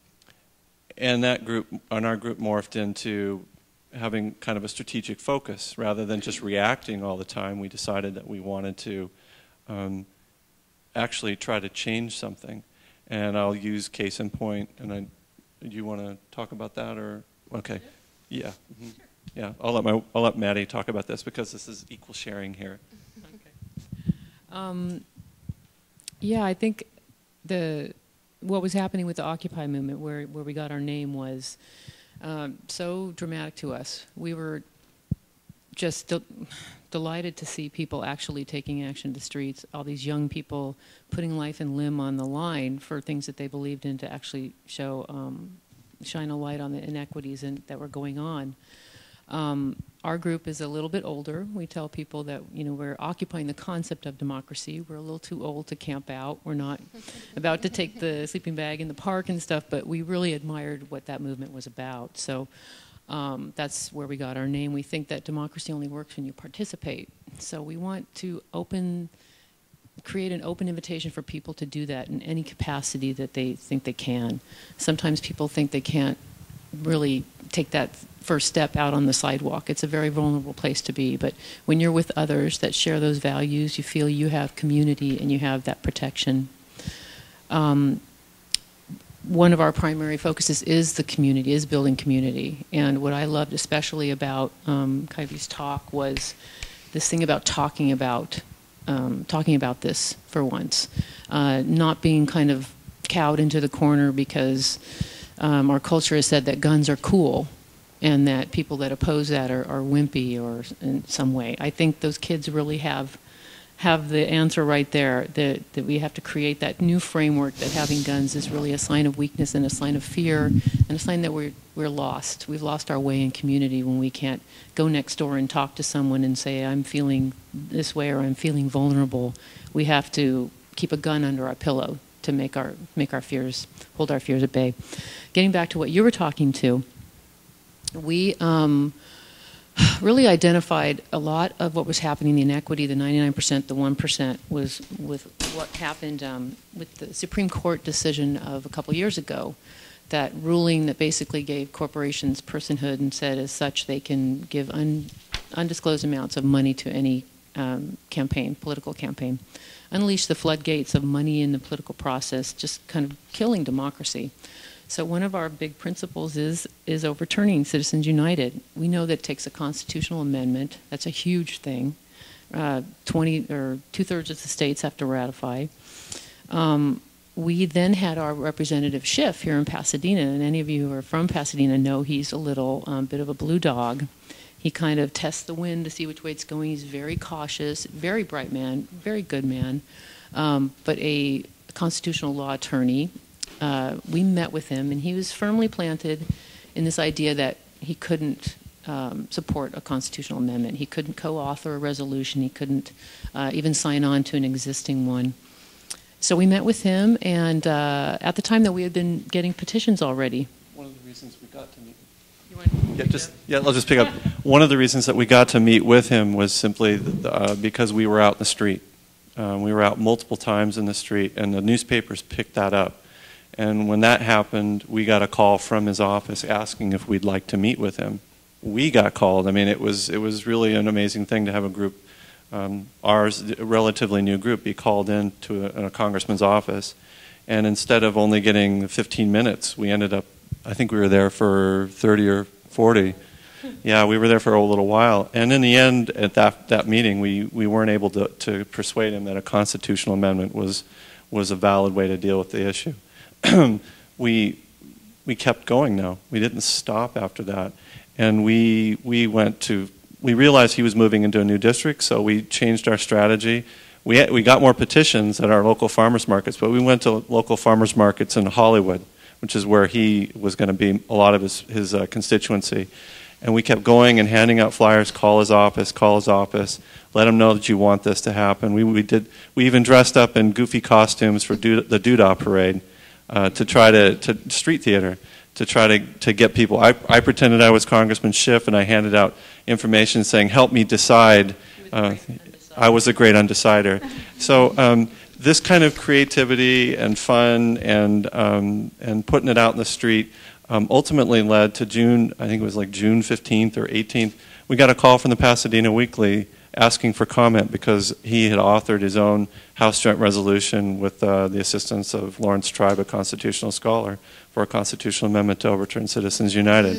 our group morphed into having kind of a strategic focus. Rather than just reacting all the time, we decided that we wanted to actually try to change something. And I'll use case in point, and do you want to talk about that, or? Okay. Yeah. Mm-hmm. Yeah, I'll let Maddie talk about this because this is equal sharing here. Okay. Yeah, I think what was happening with the Occupy movement, where we got our name, was so dramatic to us. We were just delighted to see people actually taking action in the streets, all these young people putting life and limb on the line for things that they believed in, to actually shine a light on the inequities that were going on. Our group is a little bit older. We tell people that we're occupying the concept of democracy. We're a little too old to camp out. We're not about to take the sleeping bag in the park and stuff, but we really admired what that movement was about. So that's where we got our name. We think that democracy only works when you participate. So we want to create an open invitation for people to do that in any capacity that they think they can. Sometimes people think they can't really take that first step out on the sidewalk. It's a very vulnerable place to be, but when you're with others that share those values, you feel you have community and you have that protection. One of our primary focuses is the community, is building community. And what I loved especially about Kaile's talk was this thing about talking about this for once, not being kind of cowed into the corner because our culture has said that guns are cool and that people that oppose that are wimpy or in some way. I think those kids really have the answer right there, that we have to create that new framework that having guns is really a sign of weakness and a sign of fear and a sign that we're lost. We've lost our way in community when we can't go next door and talk to someone and say, I'm feeling this way or I'm feeling vulnerable. We have to keep a gun under our pillow to make our fears, hold our fears at bay. Getting back to what you were talking to, we really identified a lot of what was happening, the inequity, the 99%, the 1%, was with what happened with the Supreme Court decision of a couple years ago, that ruling that basically gave corporations personhood and said as such they can give undisclosed amounts of money to any political campaign, unleashed the floodgates of money in the political process, just kind of killing democracy. So one of our big principles is overturning Citizens United. We know that it takes a constitutional amendment. That's a huge thing. 20 or 2/3 of the states have to ratify. We then had our representative Schiff here in Pasadena, and any of you who are from Pasadena know he's a little bit of a blue dog. He kind of tests the wind to see which way it's going. He's very cautious, very bright man, very good man, but a constitutional law attorney. We met with him, and he was firmly planted in this idea that he couldn't support a constitutional amendment. He couldn't co-author a resolution. He couldn't even sign on to an existing one. So we met with him, and at the time that we had been getting petitions already. One of the reasons we got to meet. I'll just pick up. One of the reasons that we got to meet with him was simply because we were out in the street. We were out multiple times in the street, and the newspapers picked that up. And when that happened, we got a call from his office asking if we'd like to meet with him. We got called. I mean, it was really an amazing thing to have a group, ours, a relatively new group, be called in to a congressman's office. And instead of only getting 15 minutes, we ended up, I think we were there for 30 or 40. Yeah, we were there for a little while. And in the end, at that meeting, we weren't able to persuade him that a constitutional amendment was a valid way to deal with the issue. We kept going, though. We didn't stop after that. And we realized he was moving into a new district, so we changed our strategy. We got more petitions at our local farmers markets, but we went to local farmers markets in Hollywood, which is where he was going to be a lot of his constituency. And we kept going and handing out flyers, call his office, let him know that you want this to happen. We even dressed up in goofy costumes for the Doodah Parade to try to street theater, to try to get people. I pretended I was Congressman Schiff, and I handed out information saying, help me decide. I was a great undecider. So this kind of creativity and fun and putting it out in the street ultimately led to June, I think it was like June 15th or 18th, we got a call from the Pasadena Weekly asking for comment because he had authored his own House Joint Resolution with the assistance of Lawrence Tribe, a constitutional scholar, for a constitutional amendment to overturn Citizens United.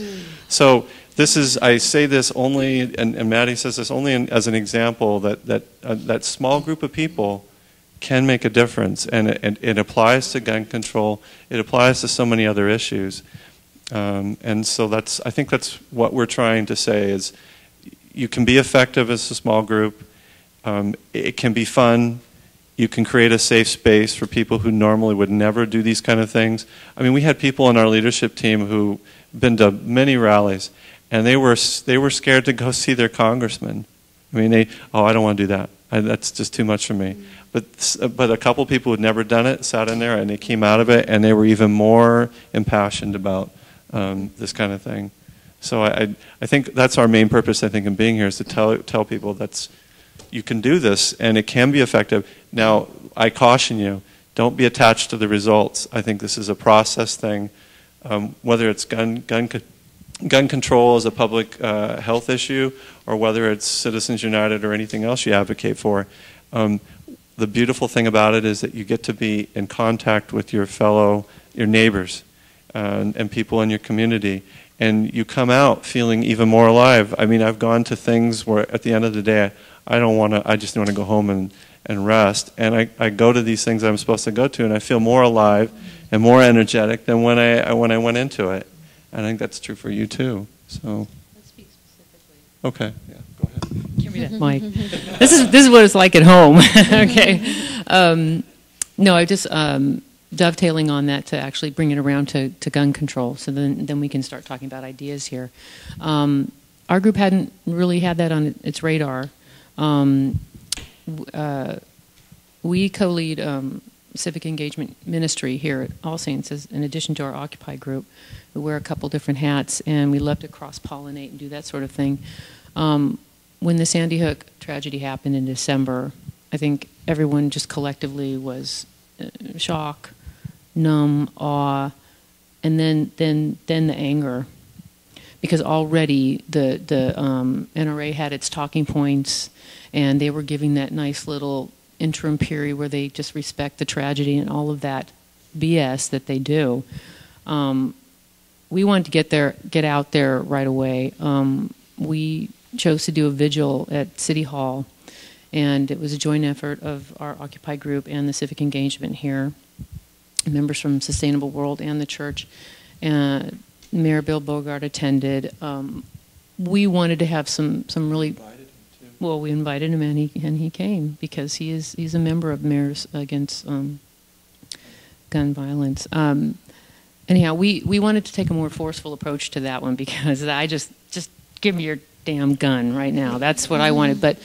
So this is, I say this only, and Maddie says this only as an example that small group of people can make a difference, and it applies to gun control. It applies to so many other issues. And so I think that's what we're trying to say is you can be effective as a small group. It can be fun. You can create a safe space for people who normally would never do these kind of things. I mean, we had people on our leadership team who been to many rallies, and they were scared to go see their congressman. I mean, I don't want to do that. That's just too much for me. But a couple people who'd never done it sat in there, and they came out of it, and they were even more impassioned about this kind of thing. So I think that's our main purpose, I think, in being here is to tell people you can do this, and it can be effective. Now, I caution you, don't be attached to the results. I think this is a process thing. Whether it's gun control as a public health issue, or whether it's Citizens United or anything else you advocate for, the beautiful thing about it is that you get to be in contact with your neighbors and people in your community, and you come out feeling even more alive. I mean, I've gone to things where at the end of the day, I just want to go home and rest, and I go to these things I'm supposed to go to, and I feel more alive and more energetic than when I went into it. I think that's true for you too. So. Let's speak specifically. Okay. Yeah. Go ahead. Give me that mic. This is what it's like at home. Okay. No, I just dovetailing on that to actually bring it around to gun control. So then we can start talking about ideas here. Our group hadn't really had that on its radar. We co-lead civic engagement ministry here at All Saints, in addition to our Occupy group. We wear a couple different hats, and we love to cross-pollinate and do that sort of thing. When the Sandy Hook tragedy happened in December, I think everyone just collectively was shock, numb, awe, and then the anger, because already the NRA had its talking points, and they were giving that nice little interim period where they just respect the tragedy and all of that BS that they do. We wanted to get out there right away. We chose to do a vigil at City Hall, and it was a joint effort of our Occupy group and the civic engagement here, members from Sustainable World and the church. Mayor Bill Bogart attended. We wanted to have some really. Well, we invited him, and he came because he's a member of Mayors Against Gun Violence. Anyhow, we wanted to take a more forceful approach to that one because I just give me your damn gun right now. That's what I wanted. But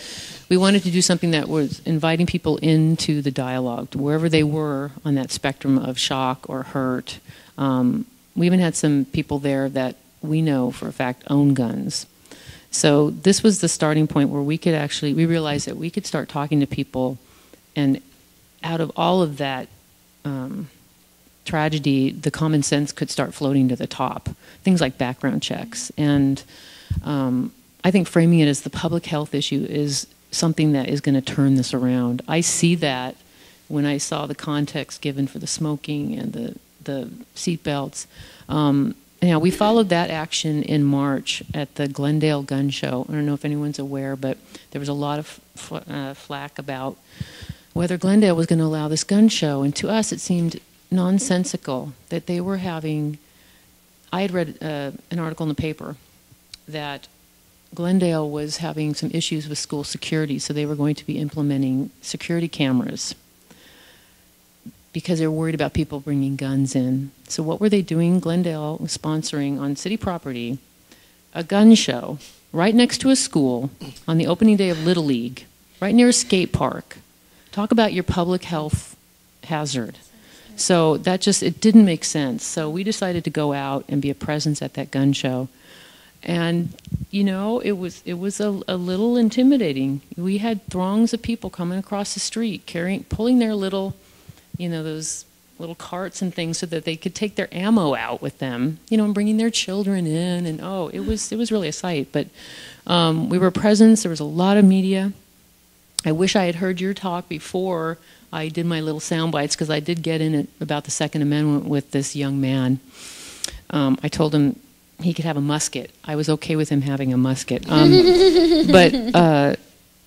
we wanted to do something that was inviting people into the dialogue, wherever they were on that spectrum of shock or hurt. We even had some people there that we know for a fact own guns. So this was the starting point where we realized that we could start talking to people, and out of all of that tragedy, the common sense could start floating to the top. Things like background checks. And I think framing it as the public health issue is something that is going to turn this around. I see that when I saw the context given for the smoking and the seat belts. Now, we followed that action in March at the Glendale Gun Show. I don't know if anyone's aware, but there was a lot of flack about whether Glendale was going to allow this gun show. And to us, it seemed nonsensical that they were having... I had read an article in the paper that Glendale was having some issues with school security, so they were going to be implementing security cameras because they were worried about people bringing guns in. So what were they doing? Glendale was sponsoring on city property a gun show right next to a school on the opening day of Little League, right near a skate park. Talk about your public health hazard. So that it didn't make sense. So we decided to go out and be a presence at that gun show. And, you know, it was a little intimidating. We had throngs of people coming across the street, pulling their little, those little carts and things so that they could take their ammo out with them, and bringing their children in. And, it was really a sight. But we were a presence. There was a lot of media. I wish I had heard your talk before I did my little sound bites, because I did get in it about the Second Amendment with this young man. I told him he could have a musket. I was okay with him having a musket. But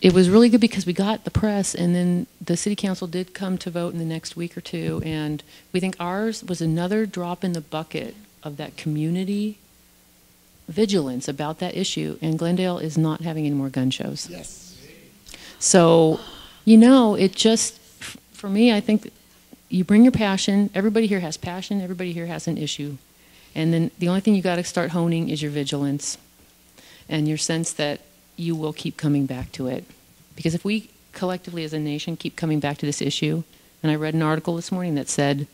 it was really good because we got the press, and then the city council did come to vote in the next week or two, and we think ours was another drop in the bucket of that community vigilance about that issue, and Glendale is not having any more gun shows. Yes. So, it just, for me, I think you bring your passion. Everybody here has passion. Everybody here has an issue. And then the only thing you got to start honing is your vigilance and your sense that you will keep coming back to it. Because if we collectively as a nation keep coming back to this issue, and I read an article this morning that said,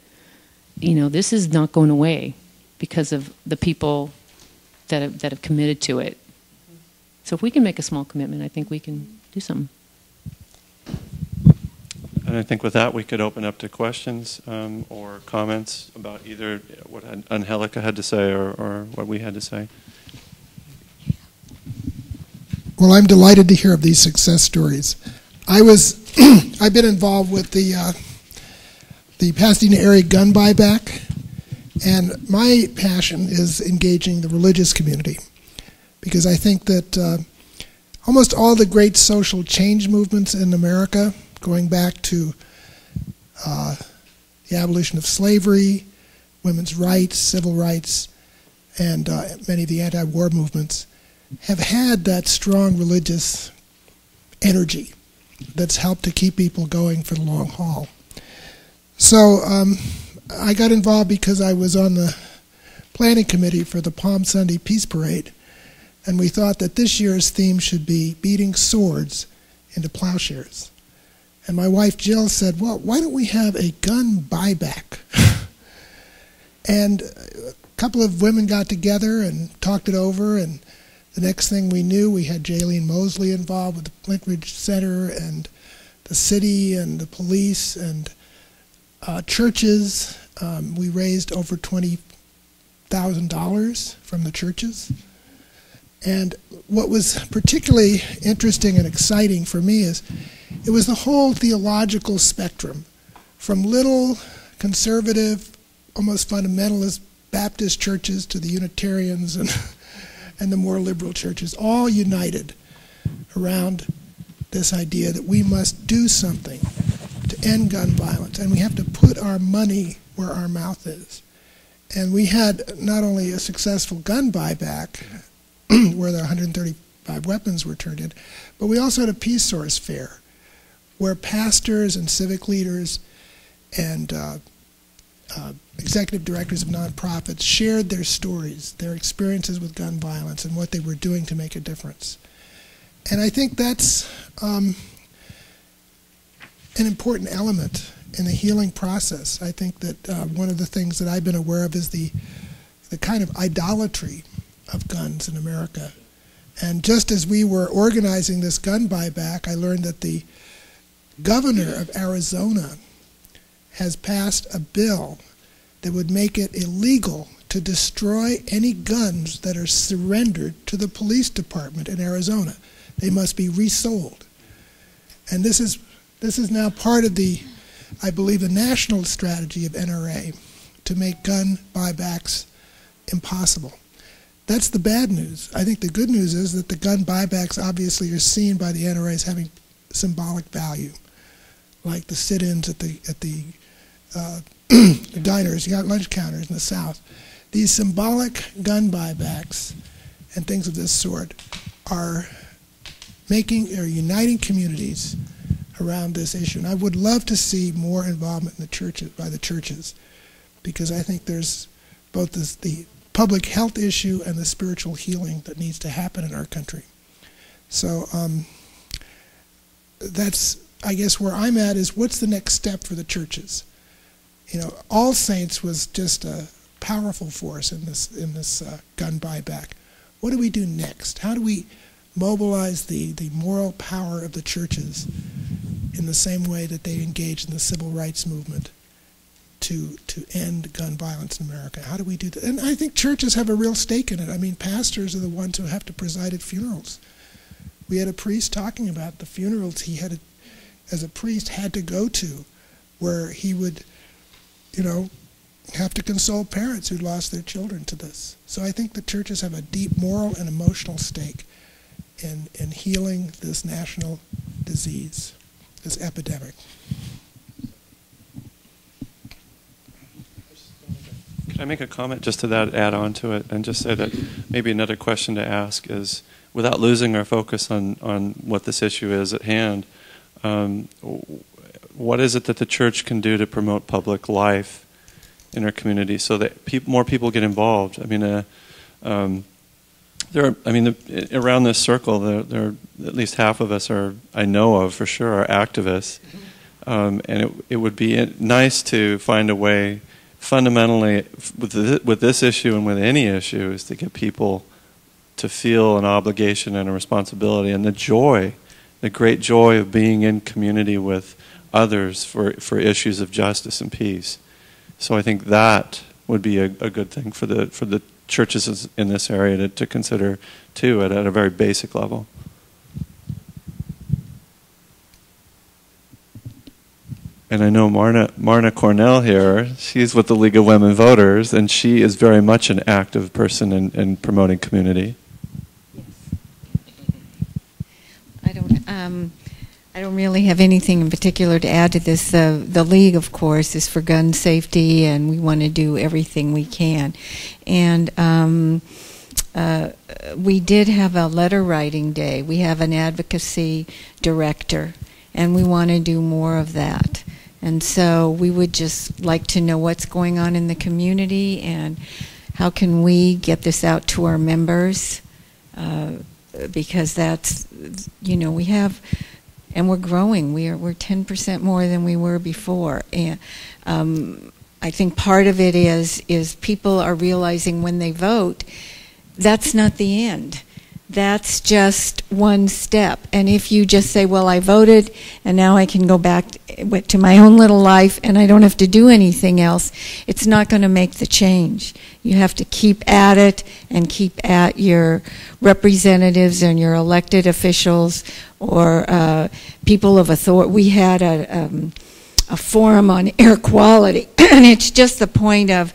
this is not going away because of the people that have committed to it. So if we can make a small commitment, I think we can do something. And I think with that, we could open up to questions or comments about either what Angelica had to say or what we had to say. Well, I'm delighted to hear of these success stories. I've been involved with the Pasadena area gun buyback, and my passion is engaging the religious community, because I think that almost all the great social change movements in America, going back to the abolition of slavery, women's rights, civil rights, and many of the anti-war movements, have had that strong religious energy that's helped to keep people going for the long haul. So I got involved because I was on the planning committee for the Palm Sunday Peace Parade, and we thought that this year's theme should be beating swords into plowshares. And my wife Jill said, well, why don't we have a gun buyback? And a couple of women got together and talked it over, and the next thing we knew, we had Jaylene Mosley involved with the Flint Ridge Center and the city and the police and churches. We raised over $20,000 from the churches. And what was particularly interesting and exciting for me is it was the whole theological spectrum, from little conservative, almost fundamentalist Baptist churches to the Unitarians and the more liberal churches, all united around this idea that we must do something to end gun violence, and we have to put our money where our mouth is. And we had not only a successful gun buyback, where the 135 weapons were turned in, but we also had a Peace Source fair, where pastors and civic leaders and executive directors of nonprofits shared their stories, their experiences with gun violence, and what they were doing to make a difference. And I think that's an important element in the healing process. I think that one of the things that I've been aware of is the kind of idolatry of guns in America. And just as we were organizing this gun buyback, I learned that the governor of Arizona has passed a bill that would make it illegal to destroy any guns that are surrendered to the police department in Arizona. They must be resold. And this is now part of the, I believe, the national strategy of NRA to make gun buybacks impossible. That's the bad news. I think the good news is that the gun buybacks obviously are seen by the NRA as having symbolic value, like the sit-ins at the diners, you got lunch counters in the South. These symbolic gun buybacks and things of this sort are uniting communities around this issue. And I would love to see more involvement in the churches, by the churches, because I think there's both the public health issue and the spiritual healing that needs to happen in our country. So that's, I guess, where I'm at is what's the next step for the churches? You know, All Saints was just a powerful force in this gun buyback. What do we do next? How do we mobilize the moral power of the churches in the same way that they engaged in the civil rights movement to end gun violence in America? How do we do that? And I think churches have a real stake in it. I mean, pastors are the ones who have to preside at funerals. We had a priest talking about the funerals he had, as a priest, had to go to, where he would, you know, have to console parents who lost their children to this. So I think the churches have a deep moral and emotional stake in healing this national disease, this epidemic. Can I make a comment just to that, add on to it, and just say that maybe another question to ask is, without losing our focus on what this issue is at hand, what is it that the church can do to promote public life in our community so that more people get involved? I mean, around this circle, there are at least half of us I know of for sure, are activists, and it would be nice to find a way, fundamentally, with this issue and with any issue, is to get people to feel an obligation and a responsibility and the great joy of being in community with others for issues of justice and peace. So I think that would be a good thing for the churches in this area to consider too, at a very basic level. And I know Marna Cornell here, she's with the League of Women Voters, and she is very much an active person in promoting community. I don't really have anything in particular to add to this. The League, of course, is for gun safety, and we want to do everything we can. And we did have a letter writing day. We have an advocacy director, and we want to do more of that. And so we would just like to know what's going on in the community and how can we get this out to our members, because that's, you know, we have, and we're growing. We're 10% more than we were before. And I think part of it is people are realizing when they vote, that's not the end. That's just one step. And if you just say, well, I voted, and now I can go back to my own little life, and I don't have to do anything else, it's not going to make the change. You have to keep at it and keep at your representatives and your elected officials or people of authority. We had a forum on air quality, and it's just the point of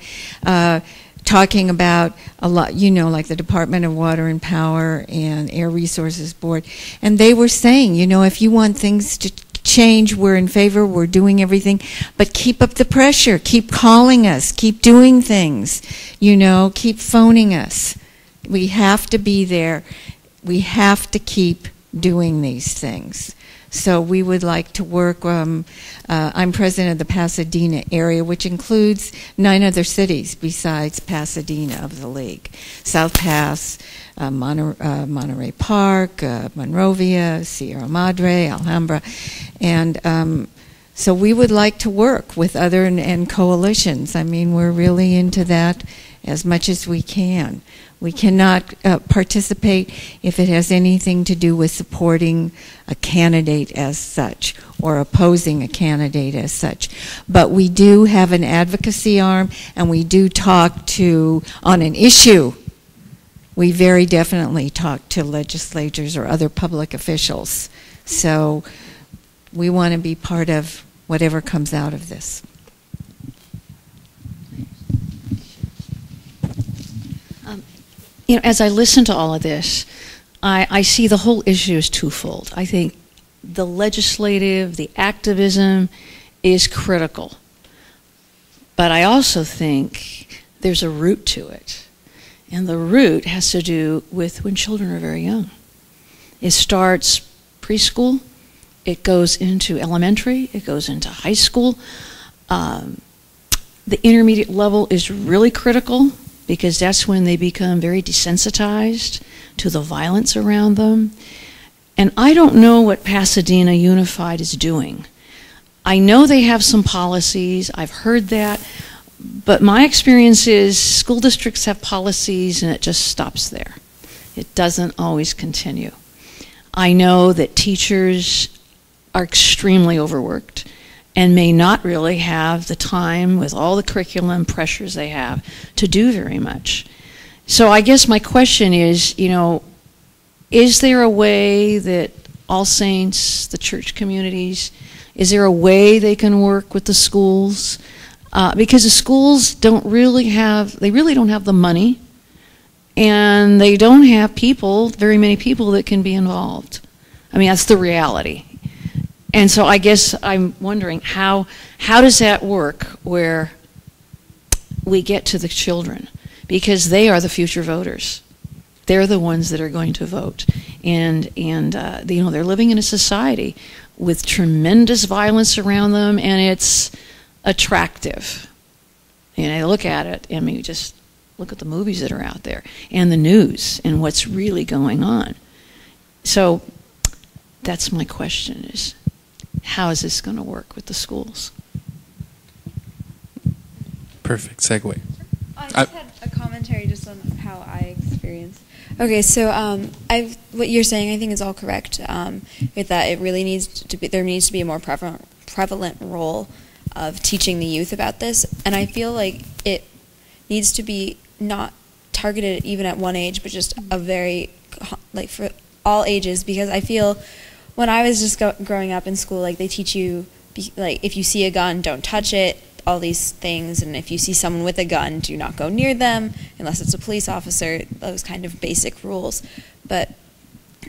talking about a lot, you know, like the Department of Water and Power and Air Resources Board, and they were saying, you know, if you want things to change, we're in favor, we're doing everything, but keep up the pressure, keep calling us, keep doing things, you know, keep phoning us. We have to be there. We have to keep doing these things. So we would like to work, I'm president of the Pasadena area, which includes 9 other cities besides Pasadena of the league. South Pass, Monterey Park, Monrovia, Sierra Madre, Alhambra. And so we would like to work with other and coalitions. I mean, we're really into that as much as we can. We cannot participate if it has anything to do with supporting a candidate as such or opposing a candidate as such. But we do have an advocacy arm, and we do talk to, on an issue, we very definitely talk to legislators or other public officials. So we want to be part of whatever comes out of this. You know, as I listen to all of this, I see the whole issue is twofold. I think the legislative, the activism is critical. But I also think there's a root to it. And the root has to do with when children are very young. It starts preschool, it goes into elementary, it goes into high school. The intermediate level is really critical, because that's when they become very desensitized to the violence around them. And I don't know what Pasadena Unified is doing. I know they have some policies, I've heard that, but my experience is school districts have policies and it just stops there. It doesn't always continue. I know that teachers are extremely overworked and may not really have the time with all the curriculum pressures they have to do very much. So I guess my question is, you know, is there a way that All Saints, the church communities, is there a way they can work with the schools? Because the schools don't really have, they really don't have the money, and they don't have people, very many people that can be involved. I mean, that's the reality. And so I guess I'm wondering, how does that work where we get to the children? Because they are the future voters. They're the ones that are going to vote. And you know, they're living in a society with tremendous violence around them, and it's attractive. And I look at it, I mean, just look at the movies that are out there, and the news, and what's really going on. So that's my question is, how is this going to work with the schools? Perfect segue. I just had a commentary just on how I experienced. Okay, so what you're saying I think is all correct. With that, it really needs to be, there needs to be a more prevalent role of teaching the youth about this, and I feel like it needs to be not targeted even at one age, but just a very, like, for all ages, because I feel when I was just growing up in school, like, they teach you, like, if you see a gun, don't touch it, all these things, and if you see someone with a gun, do not go near them unless it's a police officer, those kind of basic rules. But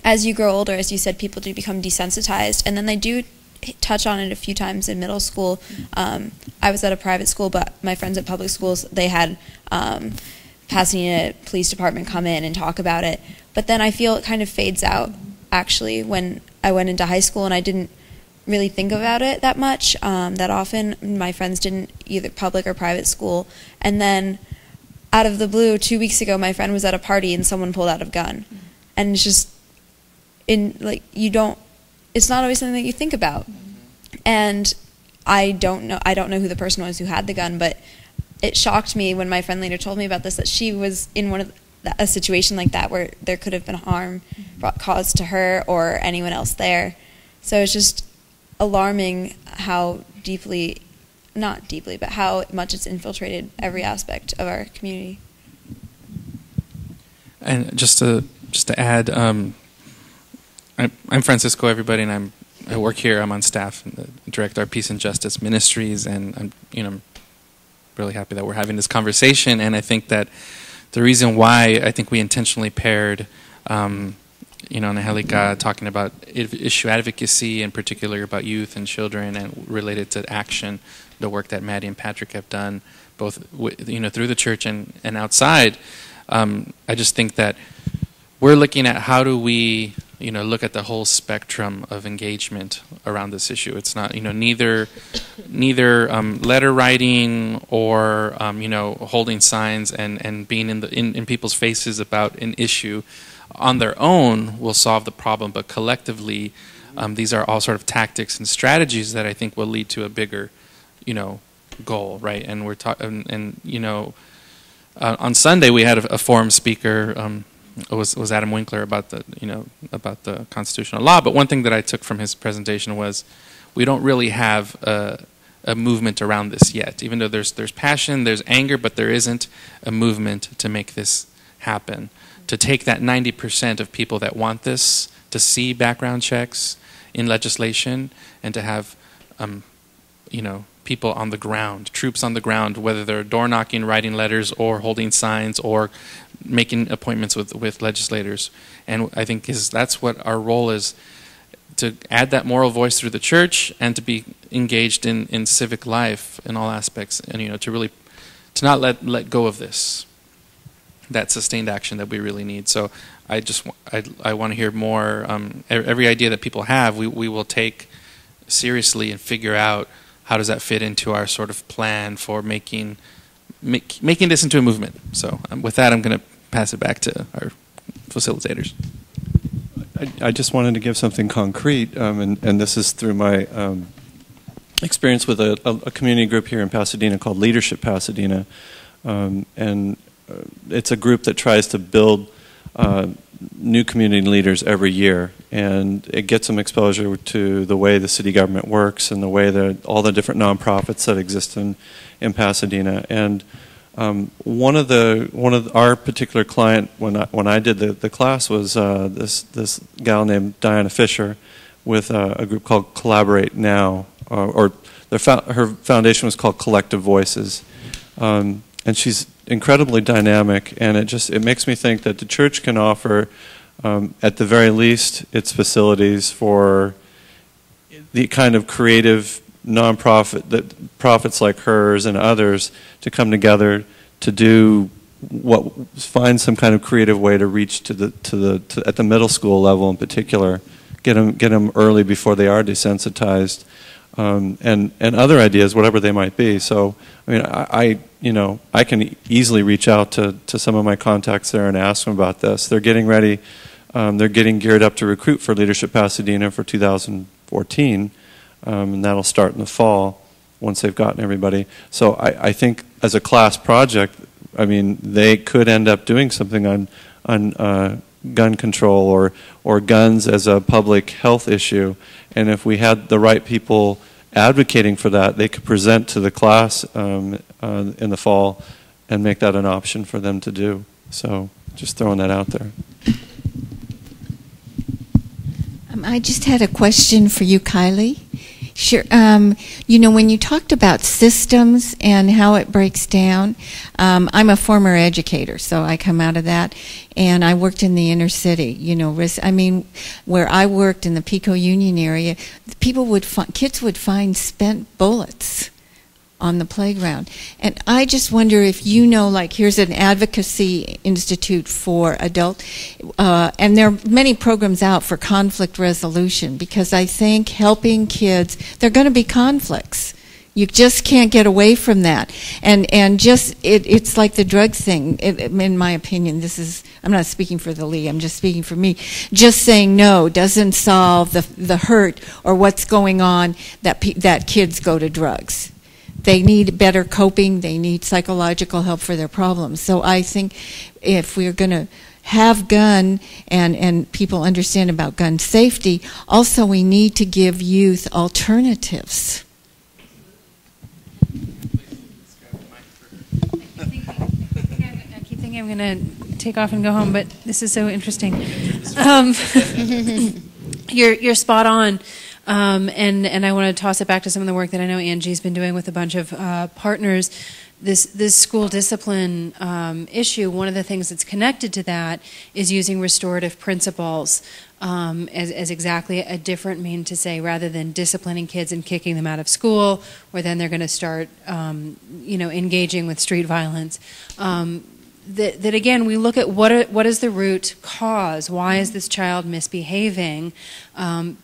as you grow older, as you said, people do become desensitized, and then they do touch on it a few times in middle school. I was at a private school, but my friends at public schools, they had Pasadena Police Department come in and talk about it. But then I feel it kind of fades out, actually, when I went into high school, and I didn't really think about it that much, that often. My friends didn't, either public or private school. And then out of the blue, 2 weeks ago, my friend was at a party and someone pulled out a gun. Mm-hmm. And it's just, it's not always something that you think about. Mm-hmm. And I don't know who the person was who had the gun, but it shocked me when my friend later told me about this, that she was in a situation like that where there could have been harm caused to her or anyone else there. So it's just alarming how deeply, not deeply, but how much it's infiltrated every aspect of our community. And just to add, I'm Francisco, everybody, and I work here. I'm on staff and direct our Peace and Justice Ministries, and I'm really happy that we're having this conversation. And I think that the reason why I think we intentionally paired, Angelica talking about issue advocacy, in particular about youth and children, and related to action, the work that Maddie and Patrick have done, both through the church and outside. I just think that we're looking at how do we look at the whole spectrum of engagement around this issue. It's not neither letter writing or holding signs and being in people's faces about an issue on their own will solve the problem, but collectively these are all sort of tactics and strategies that I think will lead to a bigger goal, right? And we're talking, on Sunday we had a forum speaker. It was Adam Winkler about the constitutional law. But one thing that I took from his presentation was we don't really have a movement around this yet. Even though there's passion, there's anger, but there isn't a movement to make this happen. To take that 90% of people that want this, to see background checks in legislation, and to have people on the ground, troops on the ground, whether they're door knocking, writing letters, or holding signs, or making appointments with legislators. And I think that's what our role is, to add that moral voice through the church and to be engaged in civic life in all aspects, and to not let go of this, that sustained action that we really need. So I want to hear more. Every idea that people have, we will take seriously and figure out how does that fit into our sort of plan for making this into a movement. So with that, I'm going to pass it back to our facilitators. I just wanted to give something concrete, and this is through my experience with a community group here in Pasadena called Leadership Pasadena, and it's a group that tries to build new community leaders every year, and it gets them exposure to the way the city government works and the way that all the different nonprofits that exist in Pasadena. And one of our particular client when I did the class was this gal named Diana Fisher with a group called Collaborate Now, or her foundation was called Collective Voices, and she's incredibly dynamic, and it makes me think that the church can offer, at the very least, its facilities for the kind of creative nonprofit that prophets like hers and others to come together to find some kind of creative way to reach to at the middle school level in particular, get them early before they are desensitized. And other ideas, whatever they might be. So, I mean, I can easily reach out to some of my contacts there and ask them about this. They're getting ready. They're getting geared up to recruit for Leadership Pasadena for 2014, and that'll start in the fall once they've gotten everybody. So I think as a class project, I mean, they could end up doing something on gun control or guns as a public health issue. And if we had the right people advocating for that, they could present to the class in the fall and make that an option for them to do. So just throwing that out there. I just had a question for you, Kaile. Sure. When you talked about systems and how it breaks down, I'm a former educator, so I come out of that, and I worked in the inner city. Where I worked in the Pico Union area, kids would find spent bullets on the playground, and I just wonder if here's an advocacy institute for adult, and there are many programs out for conflict resolution, because I think helping kids, there are going to be conflicts. You just can't get away from that, and it's like the drug thing. In my opinion, I'm not speaking for the league. I'm just speaking for me. Just saying no doesn't solve the hurt or what's going on that kids go to drugs. They need better coping. They need psychological help for their problems. So I think if we're going to have gun and people understand about gun safety, also we need to give youth alternatives. I keep thinking I'm going to take off and go home, but this is so interesting. You're spot on. And I want to toss it back to some of the work that I know Angie's been doing with a bunch of partners. this school discipline issue, one of the things that's connected to that is using restorative principles as exactly a different mean to say, rather than disciplining kids and kicking them out of school, or then they're going to start, engaging with street violence. That again, we look at what is the root cause? Why is this child misbehaving?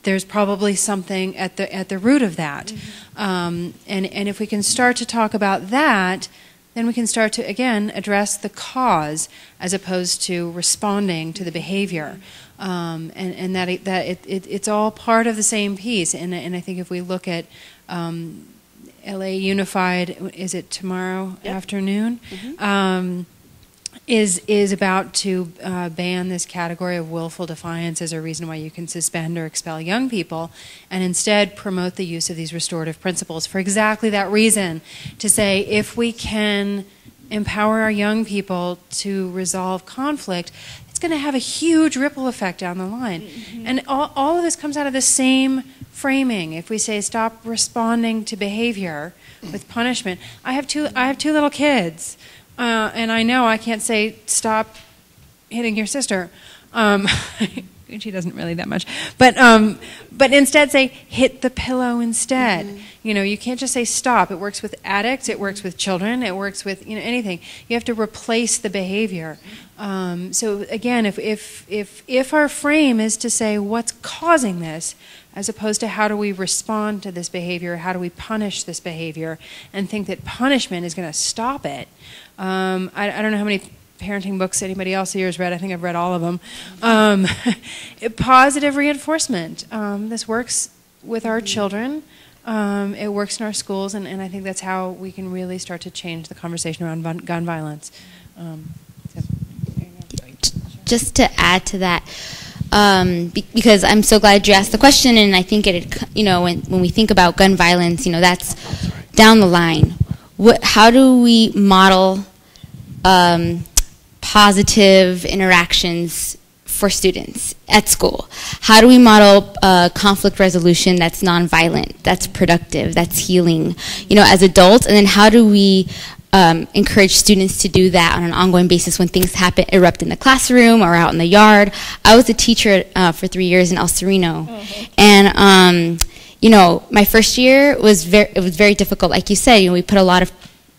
There's probably something at the root of that, and if we can start to talk about that, then we can start to again address the cause as opposed to responding to the behavior, and that it's all part of the same piece. And I think if we look at LA Unified, is it tomorrow afternoon? Is about to ban this category of willful defiance as a reason why you can suspend or expel young people, and instead promote the use of these restorative principles for exactly that reason, to say if we can empower our young people to resolve conflict, it's going to have a huge ripple effect down the line. And all of this comes out of the same framing. If we say stop responding to behavior with punishment, I have two little kids. And I know I can't say, stop hitting your sister. She doesn't really that much. But instead say, hit the pillow instead. You can't just say stop. It works with addicts. It works with children. It works with anything. You have to replace the behavior. So again, if our frame is to say what's causing this, as opposed to how do we respond to this behavior, how do we punish this behavior, and think that punishment is going to stop it. I don't know how many parenting books anybody else here has read. I think I've read all of them. Positive reinforcement. This works with our children. It works in our schools, and I think that's how we can really start to change the conversation around gun violence. Just to add to that, because I'm so glad you asked the question, and I think when we think about gun violence, that's down the line. How do we model positive interactions for students at school? How do we model conflict resolution that's nonviolent, that's productive, that's healing, as adults? And then how do we encourage students to do that on an ongoing basis when things erupt in the classroom or out in the yard? I was a teacher for 3 years in El Sereno, and my first year was very difficult. Like you said, we put a lot of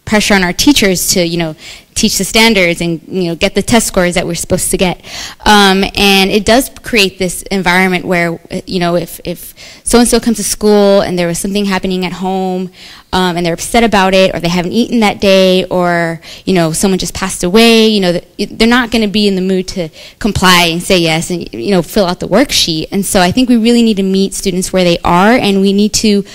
pressure on our teachers to teach the standards and get the test scores that we're supposed to get, and it does create this environment where if so and so comes to school and there was something happening at home, and they're upset about it, or they haven't eaten that day, or someone just passed away, they're not going to be in the mood to comply and say yes and fill out the worksheet. And so I think we really need to meet students where they are, and we need to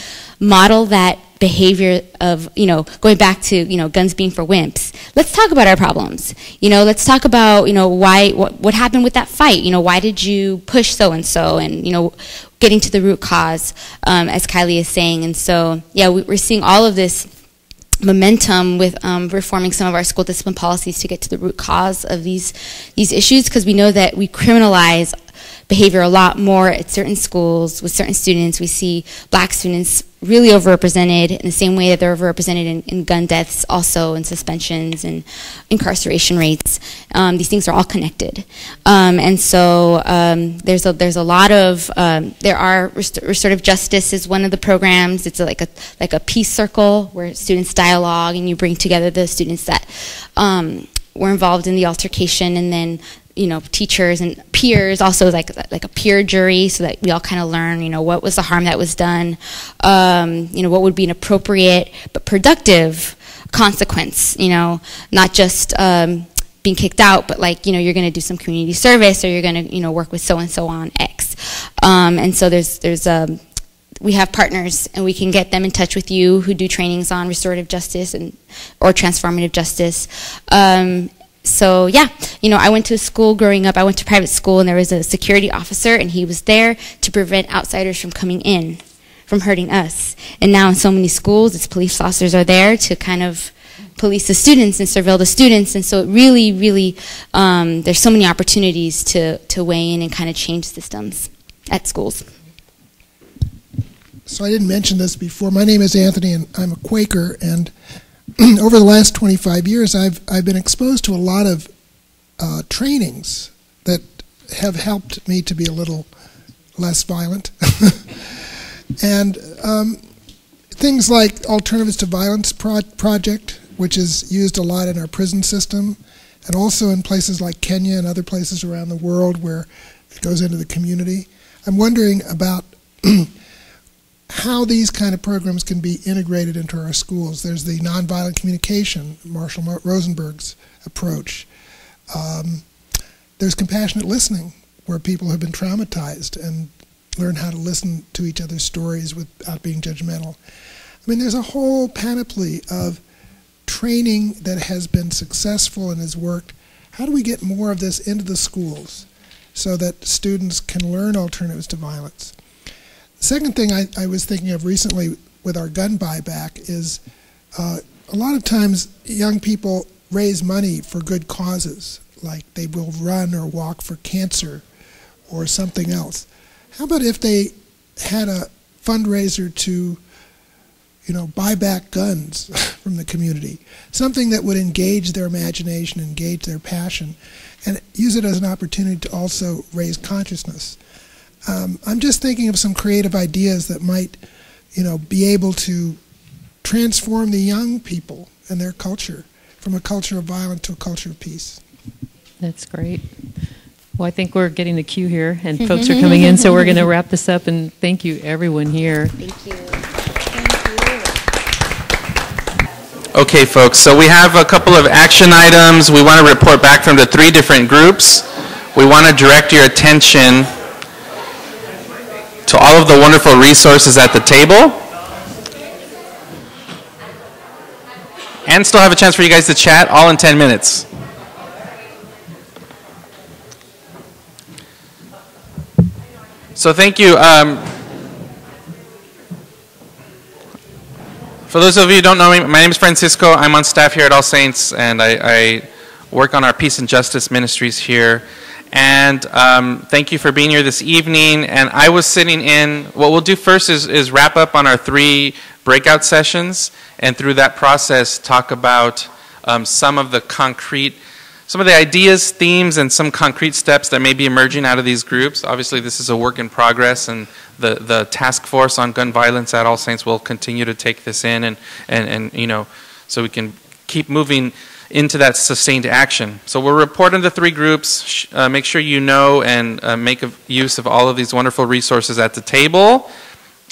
model that behavior of, going back to, guns being for wimps. Let's talk about our problems. Let's talk about, what happened with that fight. Why did you push so-and-so? And, getting to the root cause, as Kaile is saying. And so, yeah, we're seeing all of this momentum with reforming some of our school discipline policies to get to the root cause of these issues, because we know that we criminalize behavior a lot more at certain schools with certain students. We see black students really overrepresented in the same way that they're overrepresented in gun deaths, also in suspensions and incarceration rates. These things are all connected, and so there's a lot of restorative justice is one of the programs. It's like a peace circle where students dialogue and you bring together the students that were involved in the altercation, and then teachers and peers, also like a peer jury, so that we all kind of learn, what was the harm that was done, what would be an appropriate but productive consequence, not just being kicked out, but you're going to do some community service, or you're going to, work with so-and-so on X. And so we have partners, and we can get them in touch with you who do trainings on restorative justice or transformative justice. So yeah, I went to a school growing up. I went to private school, and there was a security officer, and he was there to prevent outsiders from coming in, from hurting us. And now in so many schools, it's police officers are there to kind of police the students and surveil the students. And so it really, really, there's so many opportunities to weigh in and kind of change systems at schools. So I didn't mention this before. My name is Anthony, and I'm a Quaker, and over the last 25 years, I've been exposed to a lot of trainings that have helped me to be a little less violent. And things like Alternatives to Violence Project, which is used a lot in our prison system, and also in places like Kenya and other places around the world where it goes into the community. I'm wondering about how these kind of programs can be integrated into our schools. There's the nonviolent communication, Marshall Rosenberg's approach. There's compassionate listening, where people have been traumatized and learn how to listen to each other's stories without being judgmental. I mean, there's a whole panoply of training that has been successful and has worked. How do we get more of this into the schools so that students can learn alternatives to violence? The second thing I was thinking of recently with our gun buyback is a lot of times young people raise money for good causes, like they will run or walk for cancer or something else. How about if they had a fundraiser to, buy back guns from the community, something that would engage their imagination, engage their passion, and use it as an opportunity to also raise consciousness. I'm just thinking of some creative ideas that might, be able to transform the young people and their culture from a culture of violence to a culture of peace. That's great. Well, I think we're getting the cue here, and folks are coming in, so we're going to wrap this up, and thank you, everyone here. Thank you. Okay, folks, so we have a couple of action items. We want to report back from the 3 different groups. We want to direct your attention to all of the wonderful resources at the table. And still have a chance for you guys to chat, all in 10 minutes. So thank you. For those of you who don't know me, my name is Francisco. I'm on staff here at All Saints, and I work on our Peace and Justice ministries here. And thank you for being here this evening. And I was sitting in, what we'll do first is wrap up on our 3 breakout sessions, and through that process talk about some of the ideas, themes, and some concrete steps that may be emerging out of these groups. Obviously, this is a work in progress, and the task force on gun violence at All Saints will continue to take this in, and so we can keep moving into that sustained action. So we'll report on the 3 groups. Make sure you know and make use of all of these wonderful resources at the table,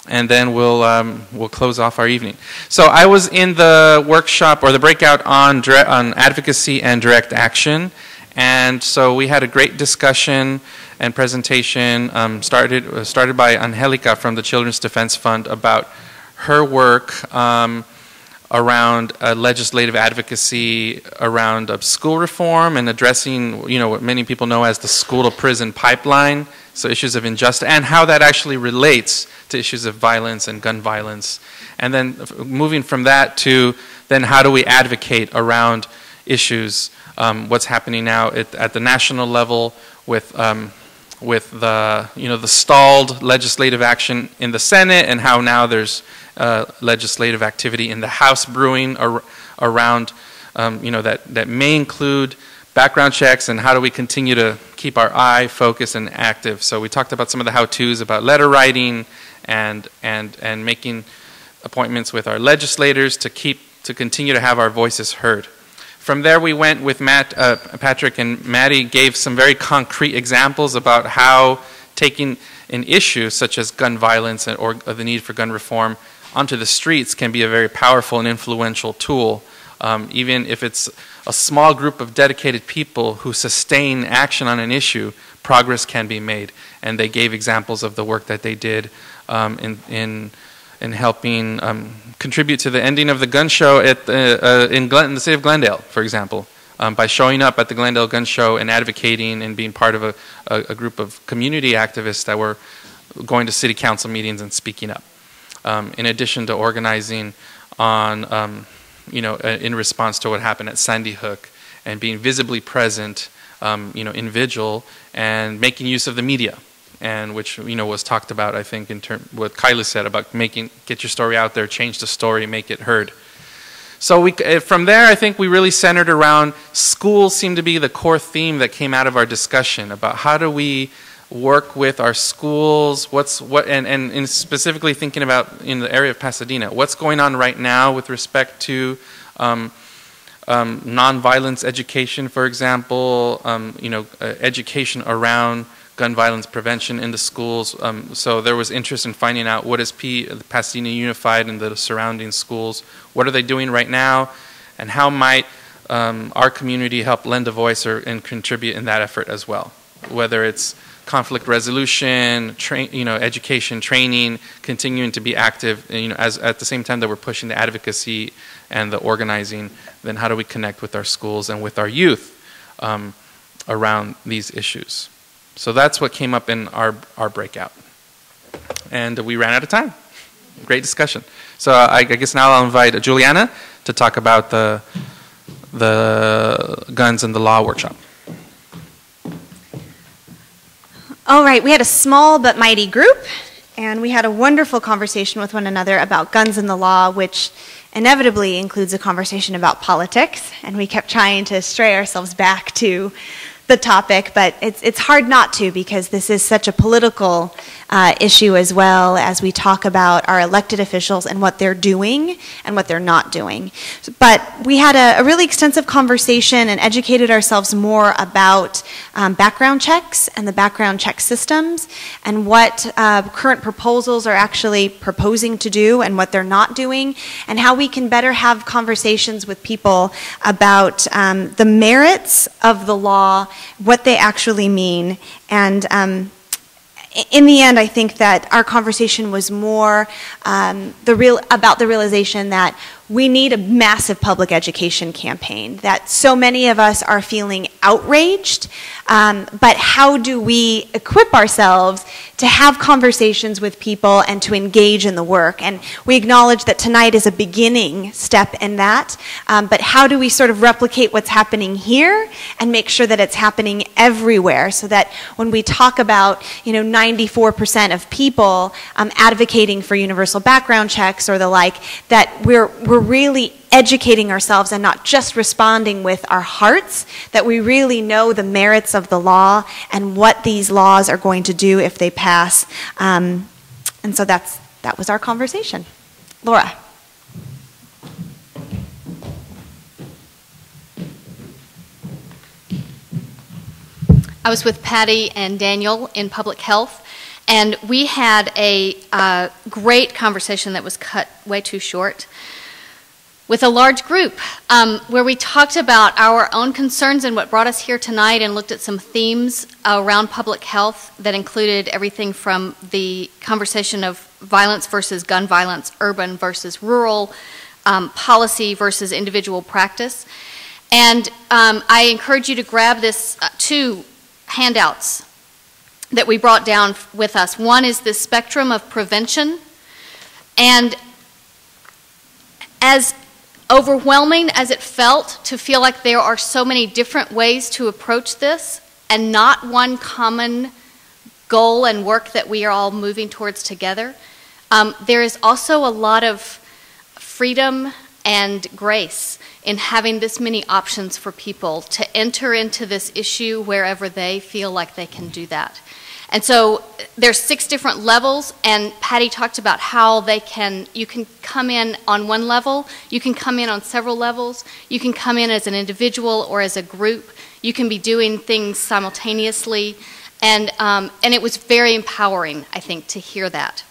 and then we'll close off our evening. So I was in the workshop or the breakout on advocacy and direct action, and so we had a great discussion and presentation started by Angelica from the Children's Defense Fund about her work around legislative advocacy around school reform and addressing what many people know as the school to prison pipeline, so issues of injustice and how that actually relates to issues of violence and gun violence. And then moving from that to then how do we advocate around issues, what's happening now at the national level with the the stalled legislative action in the Senate, and how now there's legislative activity in the House brewing around that may include background checks, and how do we continue to keep our eye focused and active. So we talked about some of the how-tos about letter writing and making appointments with our legislators to continue to have our voices heard. From there, we went with Patrick and Maddie gave some very concrete examples about how taking an issue such as gun violence or the need for gun reform onto the streets can be a very powerful and influential tool. Even if it's a small group of dedicated people who sustain action on an issue, progress can be made. And they gave examples of the work that they did in helping contribute to the ending of the gun show in the city of Glendale, for example, by showing up at the Glendale Gun Show and advocating and being part of a group of community activists that were going to city council meetings and speaking up. In addition to organizing on, in response to what happened at Sandy Hook, and being visibly present, in vigil, and making use of the media, and which was talked about, I think, in what Kaile said about get your story out there, change the story, make it heard. So from there, I think we really centered around schools seemed to be the core theme that came out of our discussion about how do we work with our schools, and specifically thinking about in the area of Pasadena, what's going on right now with respect to nonviolence education, for example, education around gun violence prevention in the schools. So there was interest in finding out what is Pasadena Unified and the surrounding schools, what are they doing right now, and how might our community help lend a voice and contribute in that effort as well, whether it's conflict resolution, education, training, continuing to be active, as at the same time that we're pushing the advocacy and the organizing, then how do we connect with our schools and with our youth around these issues? So that's what came up in our breakout. And we ran out of time. Great discussion. So I guess now I'll invite Juliana to talk about the Guns and the Law workshop. All right, we had a small but mighty group, and we had a wonderful conversation with one another about guns and the law, which inevitably includes a conversation about politics, and we kept trying to stray ourselves back to the topic, but it's hard not to, because this is such a political issue as well, as we talk about our elected officials and what they're doing and what they're not doing. But we had a really extensive conversation and educated ourselves more about background checks and the background check systems and what current proposals are actually proposing to do and what they're not doing, and how we can better have conversations with people about the merits of the law, what they actually mean, and in the end, I think that our conversation was more about the realization that we need a massive public education campaign, that so many of us are feeling outraged, but how do we equip ourselves to have conversations with people and to engage in the work? And we acknowledge that tonight is a beginning step in that, but how do we sort of replicate what's happening here and make sure that it's happening everywhere, so that when we talk about 94% of people advocating for universal background checks or the like, that we're really educating ourselves and not just responding with our hearts, that we really know the merits of the law and what these laws are going to do if they pass. And so that was our conversation. Laura. I was with Patty and Daniel in public health, and we had a great conversation that was cut way too short with a large group where we talked about our own concerns and what brought us here tonight, and looked at some themes around public health that included everything from the conversation of violence versus gun violence, urban versus rural, policy versus individual practice. And I encourage you to grab this two handouts that we brought down with us. One is the spectrum of prevention, and as overwhelming as it felt to feel like there are so many different ways to approach this and not one common goal and work that we are all moving towards together, there is also a lot of freedom and grace in having this many options for people to enter into this issue wherever they feel like they can do that. And so there's 6 different levels, and Patty talked about how you can come in on one level, you can come in on several levels, you can come in as an individual or as a group, you can be doing things simultaneously, and it was very empowering, I think, to hear that.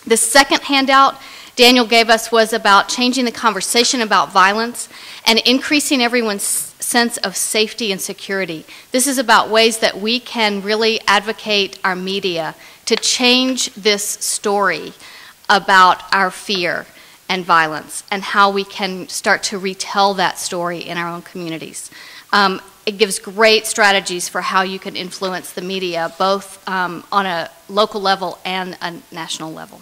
The second handout Daniel gave us was about changing the conversation about violence and increasing everyone's sense of safety and security. This is about ways that we can really advocate our media to change this story about our fear and violence, and how we can start to retell that story in our own communities. It gives great strategies for how you can influence the media, both on a local level and a national level.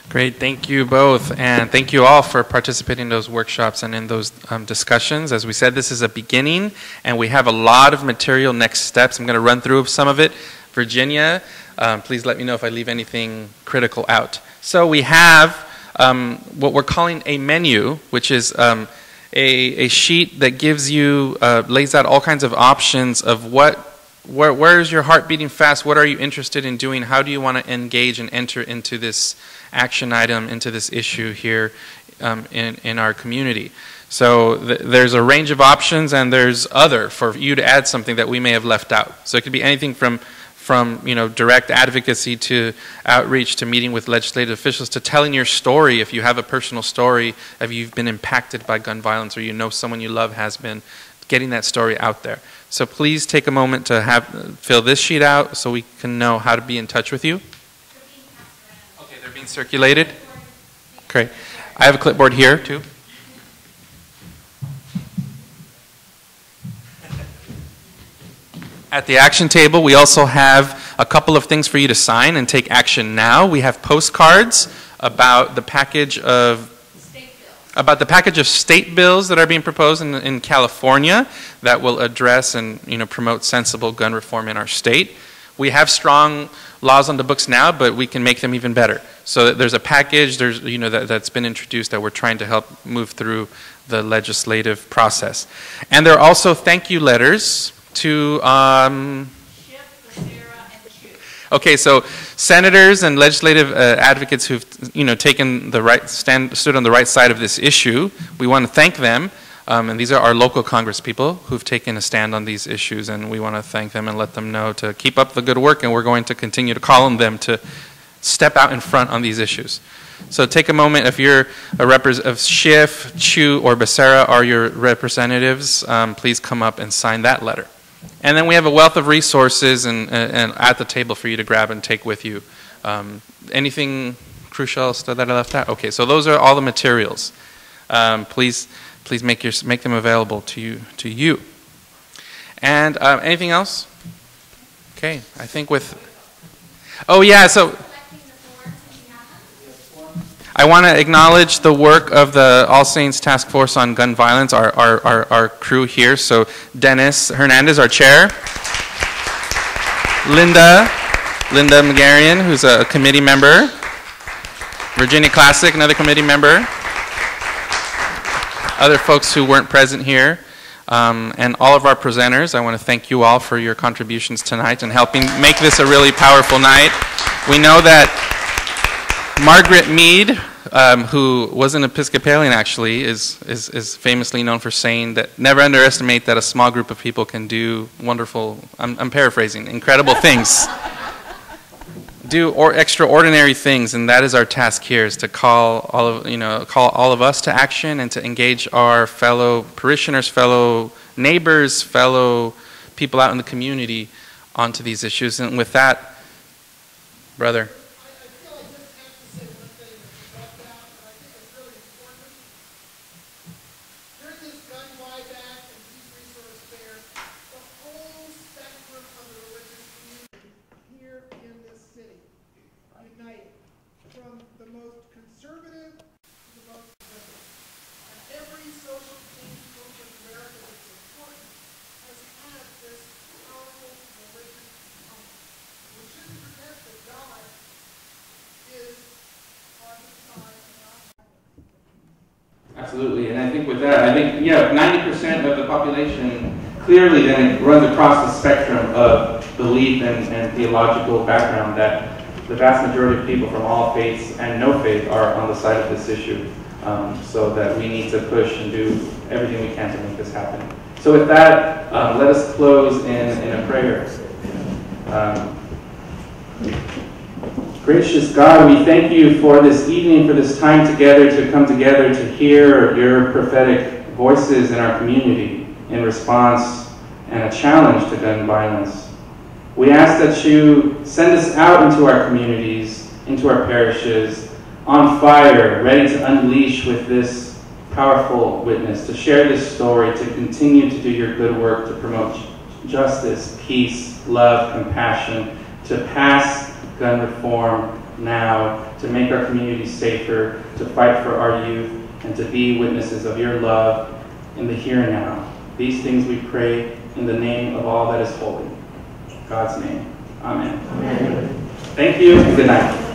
Great, thank you both, and thank you all for participating in those workshops and in those discussions. As we said, this is a beginning, and we have a lot of material next steps. I'm going to run through some of it. Virginia Please let me know if I leave anything critical out. So we have what we're calling a menu, which is a sheet that gives you, lays out all kinds of options of where is your heart beating fast, what are you interested in doing, how do you want to engage and enter into this action item, into this issue here in our community. So there's a range of options, and there's other for you to add something that we may have left out. So it could be anything from direct advocacy to outreach to meeting with legislative officials to telling your story if you have a personal story, if you've been impacted by gun violence or you know someone you love has been, getting that story out there. So please take a moment to fill this sheet out so we can know how to be in touch with you. Okay, they're being circulated. Great. I have a clipboard here too. At the action table, we also have a couple of things for you to sign and take action now. We have postcards about the package of state bills that are being proposed in California that will address and promote sensible gun reform in our state. We have strong laws on the books now, but we can make them even better. So there's a package that's been introduced that we're trying to help move through the legislative process. And there are also thank you letters to okay, so senators and legislative advocates who've taken the stood on the right side of this issue. We want to thank them, and these are our local Congress people who've taken a stand on these issues, and we want to thank them and let them know to keep up the good work, and we're going to continue to call on them to step out in front on these issues. So take a moment, if you're a representative of Schiff, Chu, or Becerra are your representatives, please come up and sign that letter. And then we have a wealth of resources and at the table for you to grab and take with you. Anything crucial that I left out? Okay, so those are all the materials. Please make them available to you. And anything else? Okay, I think with. Oh yeah, so. I want to acknowledge the work of the All Saints Task Force on Gun Violence, our crew here. So Dennis Hernandez, our chair. Linda Megarian, who's a committee member. Virginia Classic, another committee member. Other folks who weren't present here. And all of our presenters, I want to thank you all for your contributions tonight and helping make this a really powerful night. We know that Margaret Mead, who was an Episcopalian actually, is famously known for saying that never underestimate that a small group of people can do wonderful, I'm paraphrasing, incredible things. Do extraordinary things, and that is our task here, is to call all of us to action and to engage our fellow parishioners, fellow neighbors, fellow people out in the community onto these issues. And with that, brother. Absolutely, and I think with that, 90% of the population clearly then runs across the spectrum of belief and theological background, that the vast majority of people from all faiths and no faith are on the side of this issue, so that we need to push and do everything we can to make this happen. So with that, let us close in a prayer. Gracious God, we thank you for this evening, for this time together, to come together to hear your prophetic voices in our community in response and a challenge to gun violence. We ask that you send us out into our communities, into our parishes, on fire, ready to unleash with this powerful witness, to share this story, to continue to do your good work, to promote justice, peace, love, compassion, to pass gun reform now, to make our communities safer, to fight for our youth, and to be witnesses of your love in the here and now. These things we pray in the name of all that is holy. God's name. Amen. Amen. Thank you and good night.